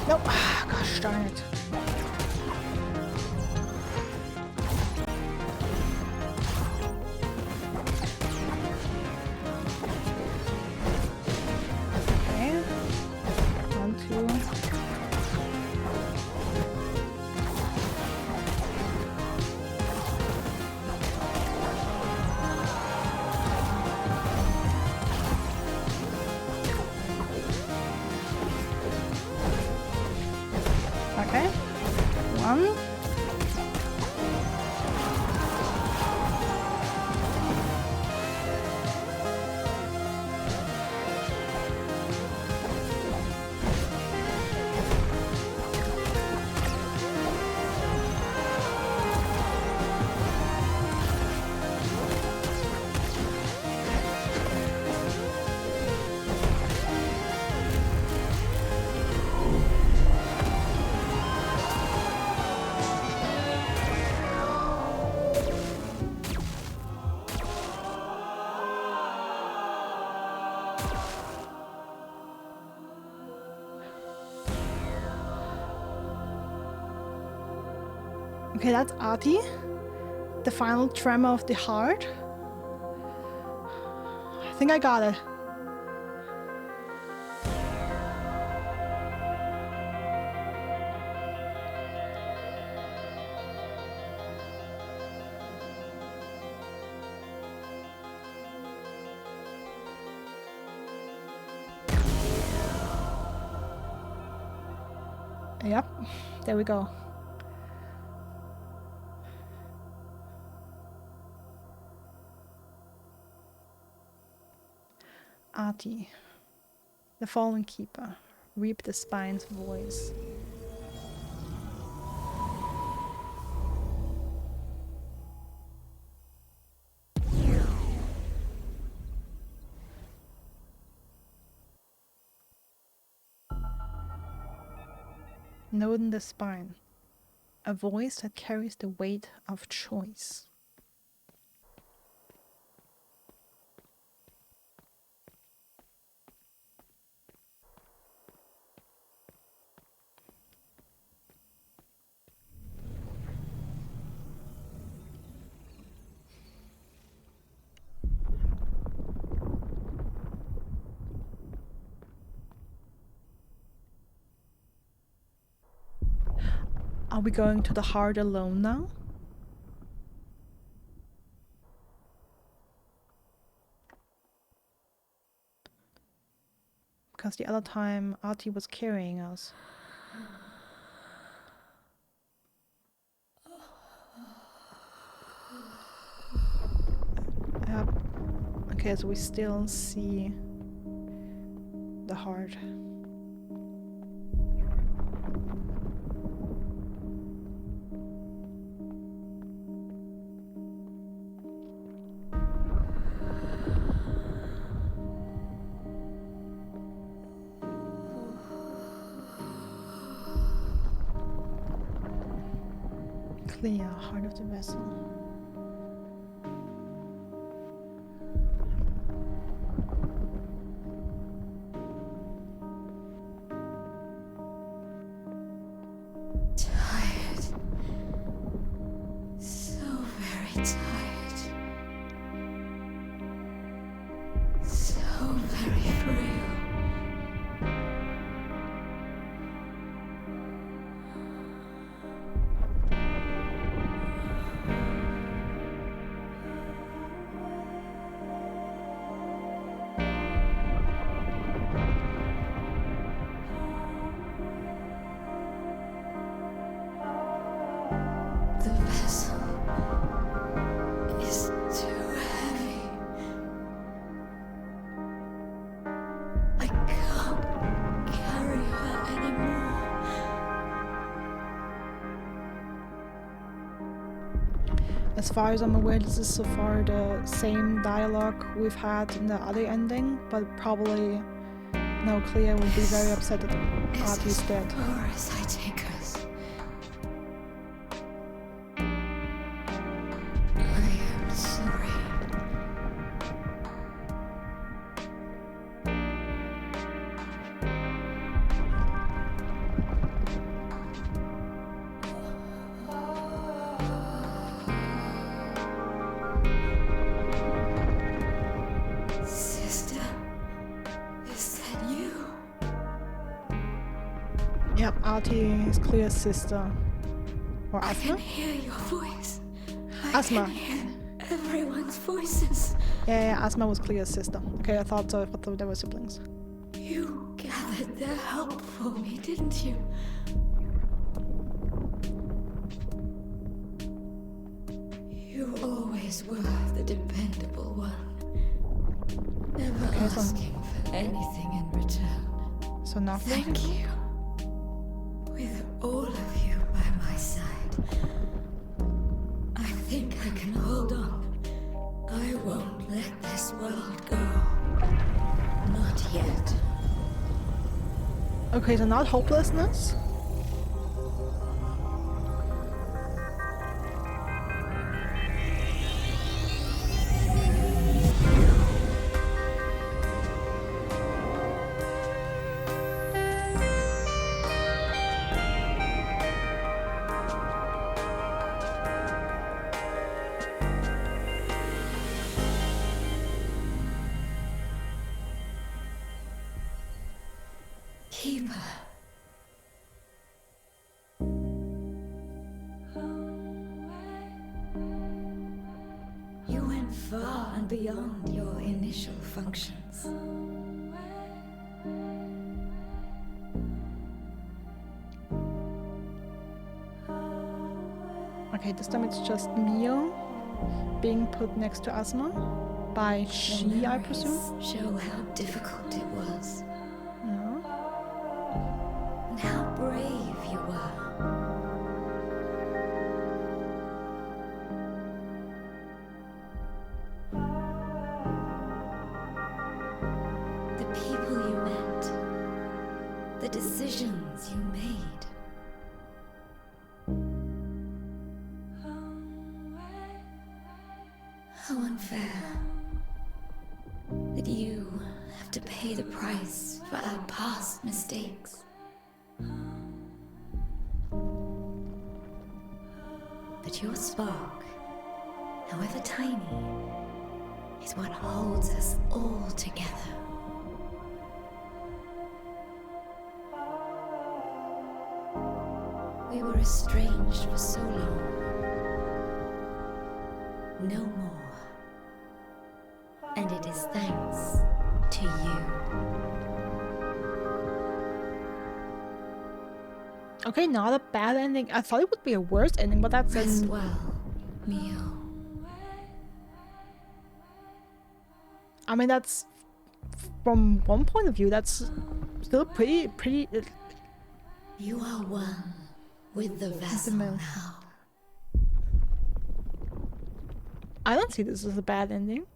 Nope. Gosh darn it. Okay. 1, 2. Okay. 1. Okay, that's Ahti. The final tremor of the heart. I think I got it. Yep, there we go. Ahti, the fallen keeper, reap the spine's voice. Node the spine, a voice that carries the weight of choice. Are we going to the heart alone now? Because the other time Ahti was carrying us. Yep. Okay, so we still see the heart. Clear, heart of the vessel. Tired. So very tired. So very frail. The vessel is too heavy. I can't carry her anymore. As far as I'm aware, this is so far the same dialogue we've had in the other ending, but probably no, Clea will be very upset that Ahti's dead. As far as I take us. I am sorry. Sister, is that you? Yep, Ahti is Clea's sister. Or I can Asma? hear your voice. Asma. I can hear everyone's voices. Yeah, Asma was Clea's sister. Okay, I thought so. I thought they were siblings. You gathered their help for me, didn't you? You always were the dependable one. Never Okay, so- asking for anything in return. So nothing? Thank you. With all of you by my side, I think I can hold on. I won't let this world go. Not yet. Okay, so not hopelessness? beyond your initial functions. Okay, this time it's just Mio being put next to Asma by she, I presume. Show how difficult it was. Yeah. And how brave you were. The people you met. The decisions you made. How unfair that you have to pay the price for our past mistakes. But your spark, however tiny, is what holds us all together. We were estranged for so long. No more. And it is thanks to you. Okay, not a bad ending. I thought it would be a worse ending, but that's Rest well, Mio. I mean, that's from one point of view, that's still pretty. You are one with the vessel now. I don't see this as a bad ending.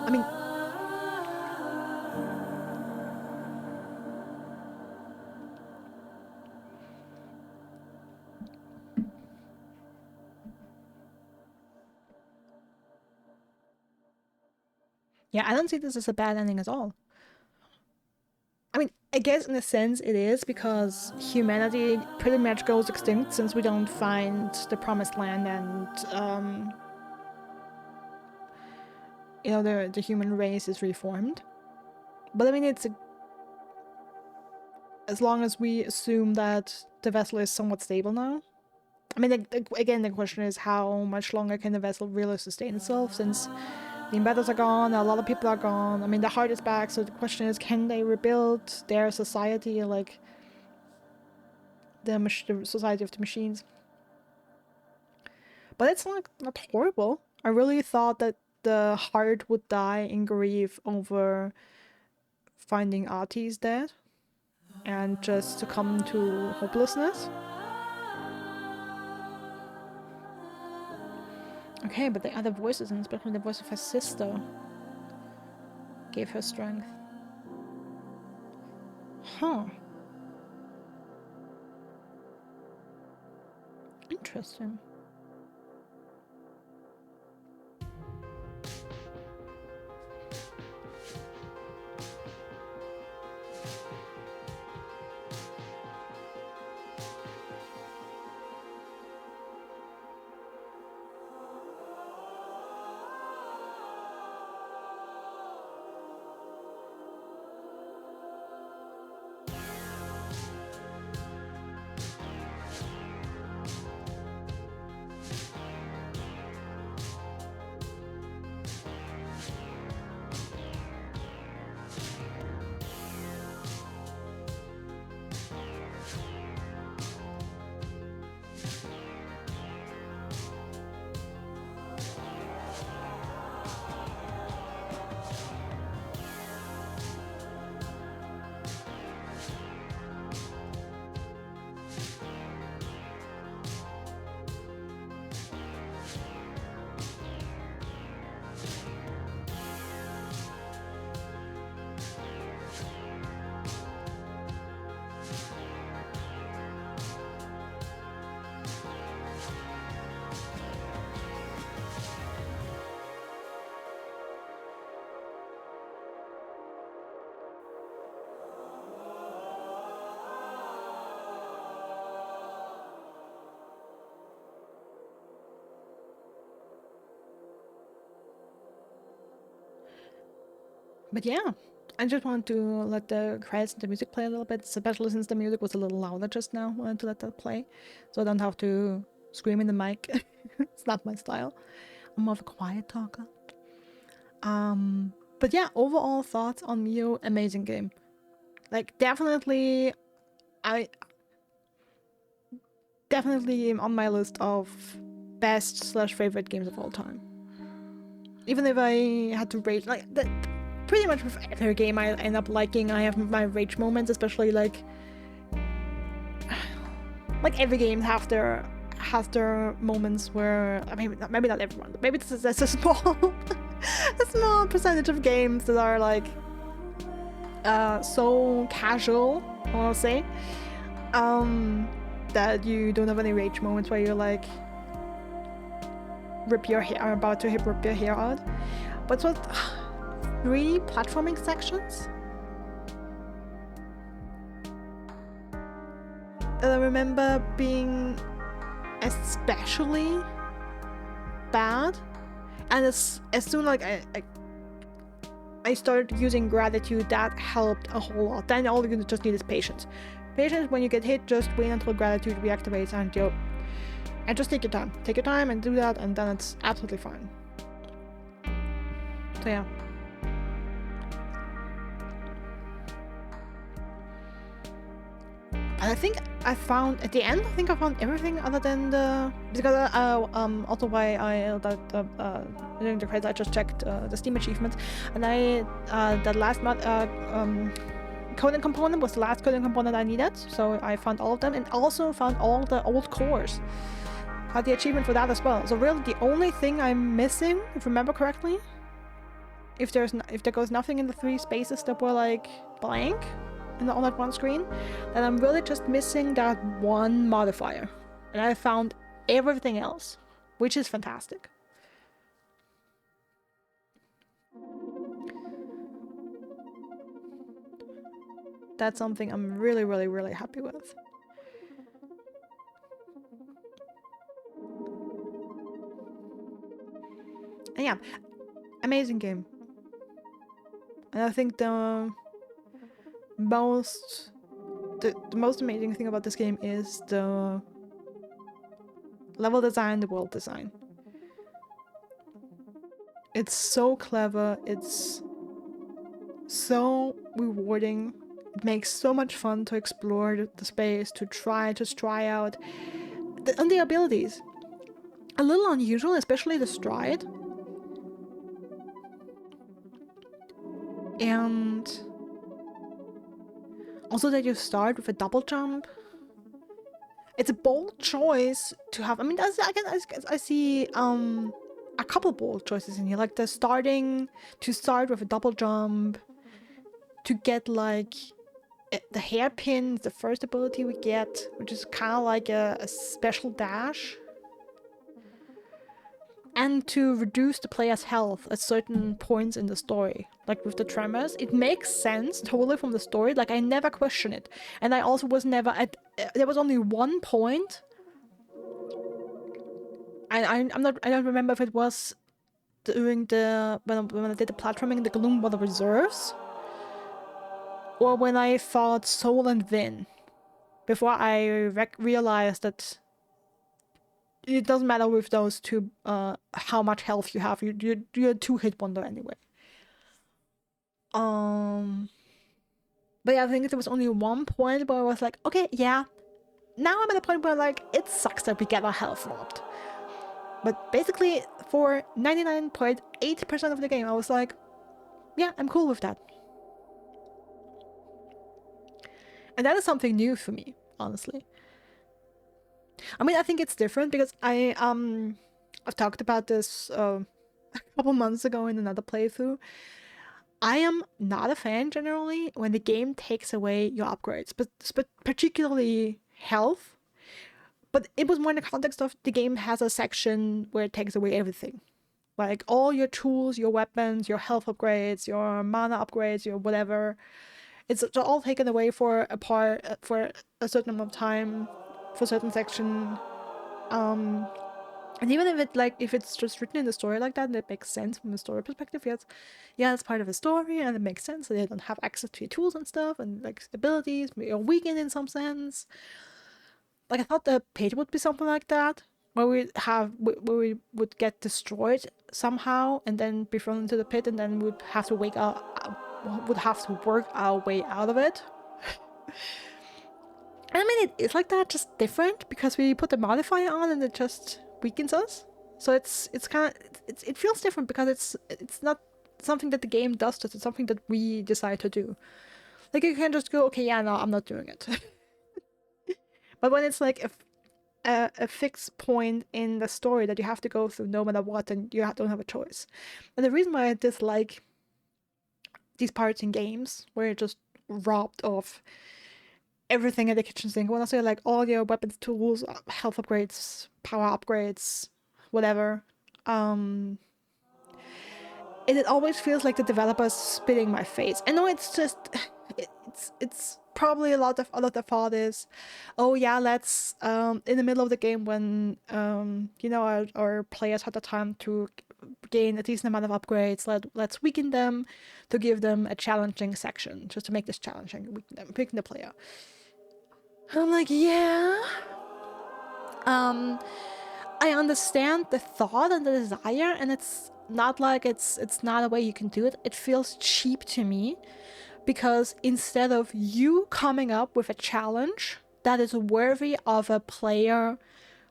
I mean, yeah, I don't see this as a bad ending at all. I mean, I guess in a sense it is, because humanity pretty much goes extinct since we don't find the promised land, and you know, the human race is reformed. But I mean, as long as we assume that the vessel is somewhat stable now. I mean, again, the question is how much longer can the vessel really sustain itself, since the embedders are gone, a lot of people are gone. I mean, the heart is back, so the question is, can they rebuild their society, like the society of the machines? But it's not horrible. I really thought that the heart would die in grief over finding Artie's dead and just succumb to hopelessness. Okay, but the other voices, and especially the voice of her sister, gave her strength. Huh. Interesting. But yeah, I just wanted to let the credits and the music play a little bit, especially since the music was a little louder just now. I wanted to let that play, so I don't have to scream in the mic. It's not my style. I'm more of a quiet talker. But yeah, overall thoughts on MIO, amazing game. Like, definitely on my list of best/favorite games of all time. Even if I had to rate, like, pretty much with every game I end up liking, I have my rage moments, especially like every game has their moments where, I mean, maybe not everyone, but maybe there's a small percentage of games that are like so casual, I'll say, that you don't have any rage moments where you're like rip your hair out. But so 3 platforming sections that I remember being especially bad, and as soon like I started using gratitude, that helped a whole lot. Then all you just need is patience. Patience, when you get hit, just wait until gratitude reactivates and just take your time and do that, and then it's absolutely fine. So yeah. But I think I found at the end, everything other than because also why I during the credits I just checked the Steam achievements, and that last coding component was the last coding component I needed, so I found all of them, and also found all the old cores. Had the achievement for that as well. So really the only thing I'm missing, if I remember correctly, if there goes nothing in the 3 spaces that were like blank on that one screen, then I'm really just missing that one modifier. And I found everything else, which is fantastic. That's something I'm really, really, really happy with. And yeah, amazing game. And I think the most amazing thing about this game is the level design, the world design. It's so clever, it's so rewarding, it makes so much fun to explore the space, to try out and the abilities. A little unusual, especially the stride. And also that you start with a double jump. It's a bold choice to have. I mean, I see a couple bold choices in here, like to start with a double jump, to get like the hairpin, the first ability we get, which is kind of like a special dash, and to reduce the player's health at certain points in the story, like with the tremors. It makes sense totally from the story, like I never question it. And I also was never there was only one point, I don't remember if it was during when I did the platforming, the Gloom Water Reserves, or when I fought Soul and Vin, before I realized that it doesn't matter with those two how much health you have. You're a 2-hit wonder anyway. But yeah, I think there was only one point where I was like, okay, yeah, now I'm at a point where like it sucks that we get our health robbed. But basically for 99.8% of the game I was like, yeah, I'm cool with that. And that is something new for me, honestly. I mean, I think it's different because I've talked about this a couple months ago in another playthrough. I am not a fan generally when the game takes away your upgrades, but particularly health. But it was more in the context of the game has a section where it takes away everything. Like all your tools, your weapons, your health upgrades, your mana upgrades, your whatever. It's all taken away for a certain amount of time, for a certain section. And even if if it's just written in the story like that and it makes sense from a story perspective, yes, yeah, it's part of a story and it makes sense that they don't have access to your tools and stuff and like abilities, you're weakened in some sense. Like I thought the page would be something like that, where we would get destroyed somehow and then be thrown into the pit and then we'd have to would have to work our way out of it. I mean, it's like that, just different because we put the modifier on and it just weakens us. So it's kind of it feels different because it's not something that the game does to us. It's something that we decide to do. Like you can just go, okay, yeah, no, I'm not doing it. But when it's like a fixed point in the story that you have to go through no matter what, and you don't have a choice. And the reason why I dislike these parts in games where you're just robbed of everything at the kitchen sink, when I say like all your weapons, tools, health upgrades, power upgrades, whatever, it always feels like the developer's spitting my face. I know it's just it's probably a lot of the thought is, oh yeah, let's in the middle of the game when you know our players had the time to gain a decent amount of upgrades, let's weaken them to give them a challenging section, just to make this challenging, weaken the player. I'm like, yeah, I understand the thought and the desire, and it's not like it's not a way you can do it. It feels cheap to me, because instead of you coming up with a challenge that is worthy of a player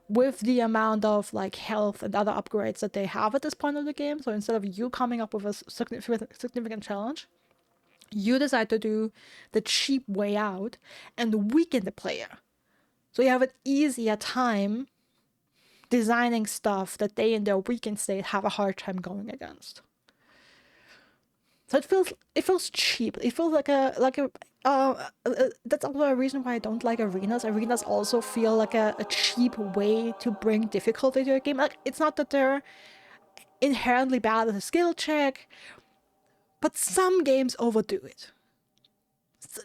with the amount of like health and other upgrades that they have at this point of the game, so instead of you coming up with a significant challenge, you decide to do the cheap way out and weaken the player. So you have an easier time designing stuff that they in their weakened state have a hard time going against. So it feels cheap. It feels like a that's also a reason why I don't like arenas. Arenas also feel like a cheap way to bring difficulty to a game. Like, it's not that they're inherently bad at a skill check, but some games overdo it.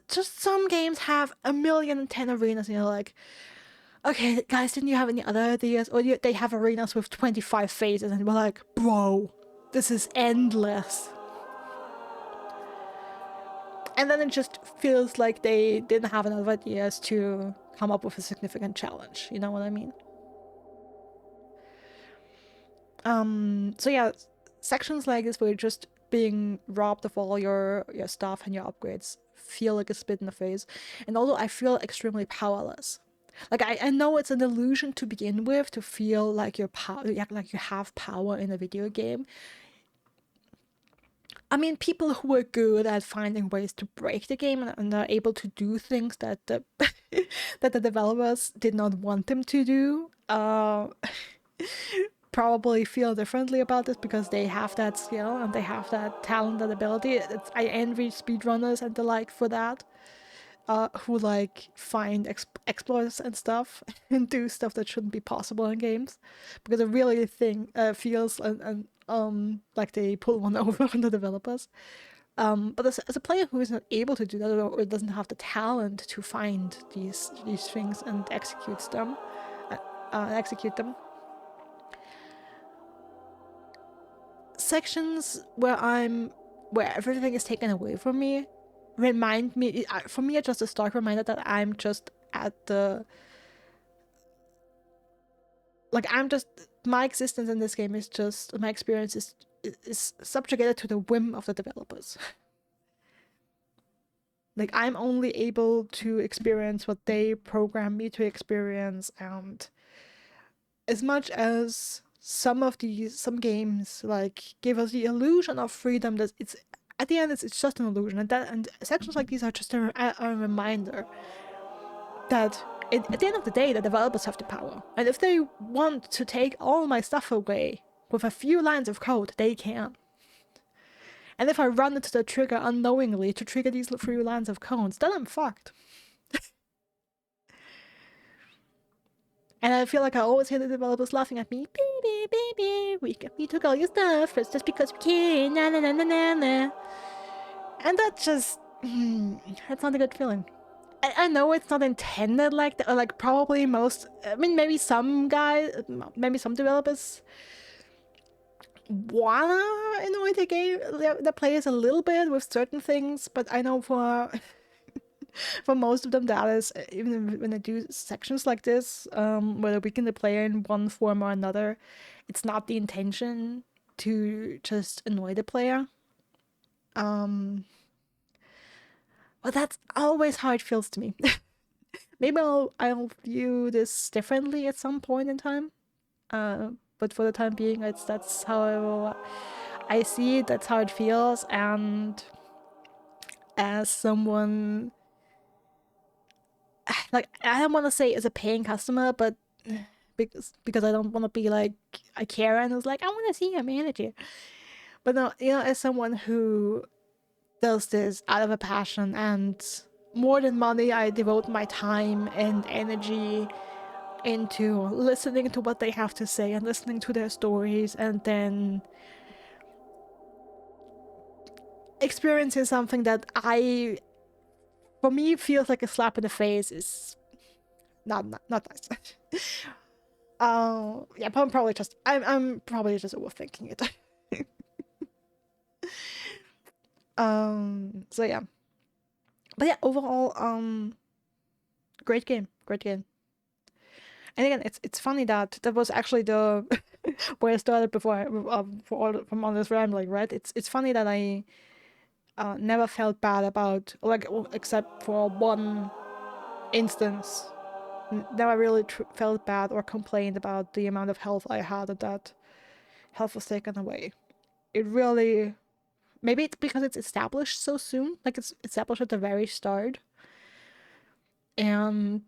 Just some games have 1,010,000 arenas and you're like, okay, guys, didn't you have any other ideas? Or they have arenas with 25 phases and we're like, bro, this is endless. And then it just feels like they didn't have enough ideas to come up with a significant challenge. You know what I mean? So yeah, sections like this where you're just being robbed of all your stuff and your upgrades feel like a spit in the face. And although I feel extremely powerless. Like, I know it's an illusion to begin with, to feel like like you have power in a video game. I mean, people who are good at finding ways to break the game and are able to do things that the that the developers did not want them to do, probably feel differently about this because they have that skill and they have that talent and ability. I envy speedrunners and the like for that, who like find exploits and stuff and do stuff that shouldn't be possible in games, because I really think feels and like they pull one over on the developers. But as a player who is not able to do that, or doesn't have the talent to find these things and execute them, sections where everything is taken away from me remind me, for me, it's just a stark reminder that I'm just at the, like, my existence in this game is just, my experience is subjugated to the whim of the developers. Like, I'm only able to experience what they program me to experience, and as much as some games like give us the illusion of freedom, that it's at the end it's just an illusion, and sections like these are just a reminder that at the end of the day the developers have the power, and if they want to take all my stuff away with a few lines of code, they can. And if I run into the trigger unknowingly to trigger these few lines of codes, then I'm fucked. And I feel like I always hear the developers laughing at me. Baby, we took all your stuff. It's just because we can. Na na na na na na. And that just, that's not a good feeling. I know it's not intended like that, or like probably most, I mean, maybe some guys, maybe some developers wanna annoy the players a little bit with certain things, but I know for for most of them that is, even when they do sections like this, where they weaken the player in one form or another, it's not the intention to just annoy the player. But that's always how it feels to me. Maybe I'll view this differently at some point in time. But for the time being, that's how I see it. That's how it feels. And as someone, like, I don't want to say as a paying customer, but because I don't want to be like a Karen who's like, I want to see your manager. But no, as someone who does this out of a passion, and more than money, I devote my time and energy into listening to what they have to say and listening to their stories, and then experiencing something that for me, feels like a slap in the face is not nice. Yeah, I'm probably just overthinking it. So yeah, but yeah, overall, great game. And again, it's funny that was actually the where I started before from all this rambling, right? It's funny that I never felt bad about, like, except for one instance, never really felt bad or complained about the amount of health I had, that health was taken away. It really, maybe it's because it's established so soon, like it's established at the very start, and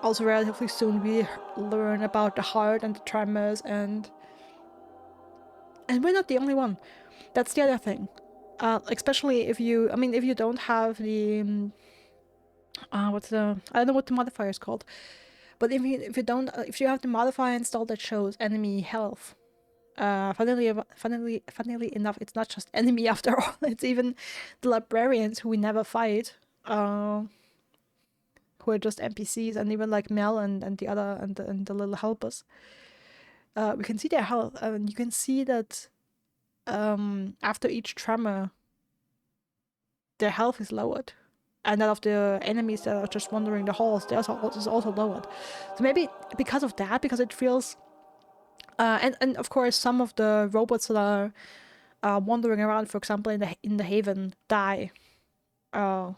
also relatively soon we learn about the heart and the tremors, and we're not the only one. That's the other thing. Especially if you don't have the I don't know what the modifier is called, but if you have the modifier installed that shows enemy health, funnily enough, it's not just enemy after all. It's even the librarians who we never fight, who are just NPCs, and even like Mel and the other and the little helpers. We can see their health, and you can see that after each tremor, their health is lowered. And that of the enemies that are just wandering the halls, theirs is also lowered. So maybe because of that, because it feels... and of course, some of the robots that are wandering around, for example, in the haven, die. Or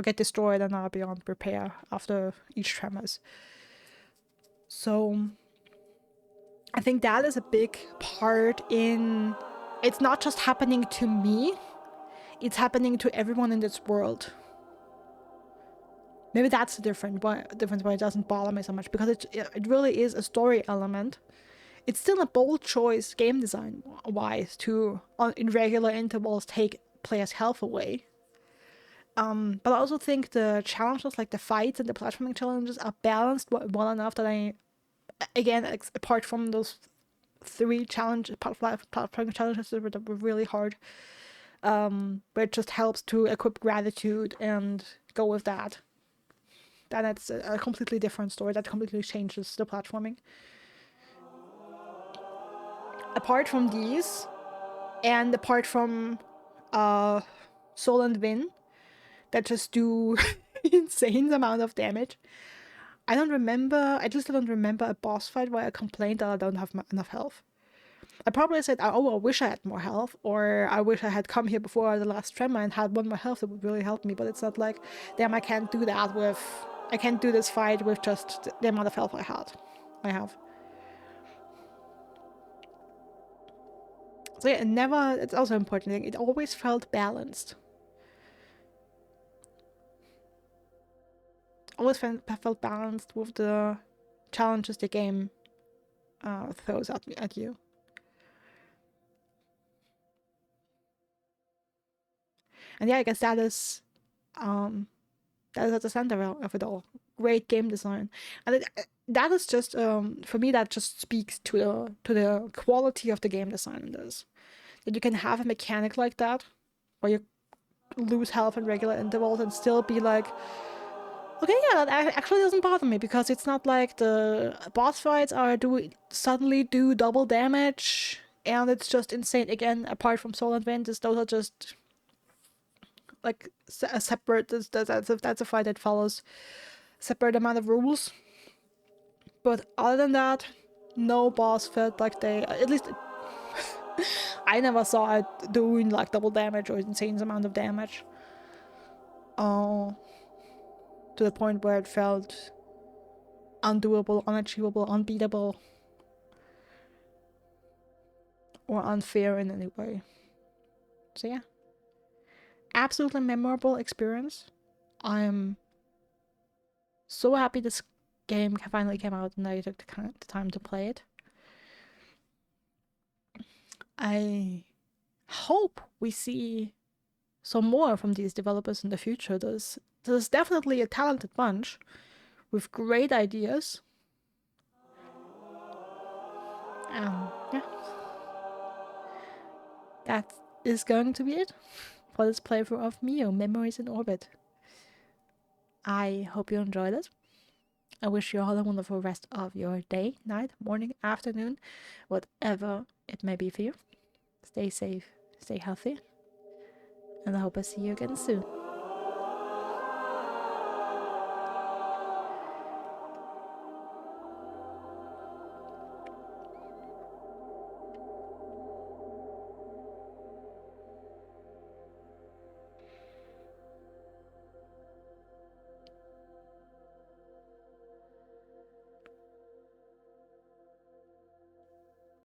get destroyed and are beyond repair after each tremors. So I think that is a big part in... It's not just happening to me, it's happening to everyone in this world. Maybe that's the difference why it doesn't bother me so much, because it really is a story element. It's still a bold choice game design wise to, in regular intervals, take players' health away. But I also think the challenges, like the fights and the platforming challenges, are balanced well enough that again, apart from those 3 platforming challenges that were really hard, but it just helps to equip gratitude and go with that. Then it's a completely different story that completely changes the platforming. Apart from these, and apart from Soul and Win, that just do insane amount of damage, I don't remember a boss fight where I complained that I don't have enough health. I probably said, oh, I wish I had more health, or I wish I had come here before the last tremor and had 1 more health. That would really help me, but it's not like, damn, I can't do this fight with just the amount of health I have. So yeah, it's also important. It always felt balanced. Always felt balanced with the challenges the game throws at you. And yeah, I guess that is at the center of it all. Great game design. And that is just for me, that just speaks to the quality of the game design in this. That you can have a mechanic like that, where you lose health in regular intervals and still be like, okay, yeah, that actually doesn't bother me, because it's not like the boss fights are suddenly do double damage and it's just insane. Again, apart from Soul and Wind, those are just like a separate. That's a fight that follows separate amount of rules. But other than that, no boss felt like they. At least I never saw it doing like double damage or insane amount of damage. To the point where it felt undoable, unachievable, unbeatable, or unfair in any way. So yeah, absolutely memorable experience. I'm so happy this game finally came out and I took the time to play it. I hope we see some more from these developers in the future. There's definitely a talented bunch with great ideas. Yeah. That is going to be it for this playthrough of MIO Memories in Orbit. I hope you enjoyed it. I wish you all a wonderful rest of your day, night, morning, afternoon, whatever it may be for you. Stay safe, stay healthy, and I hope I see you again soon.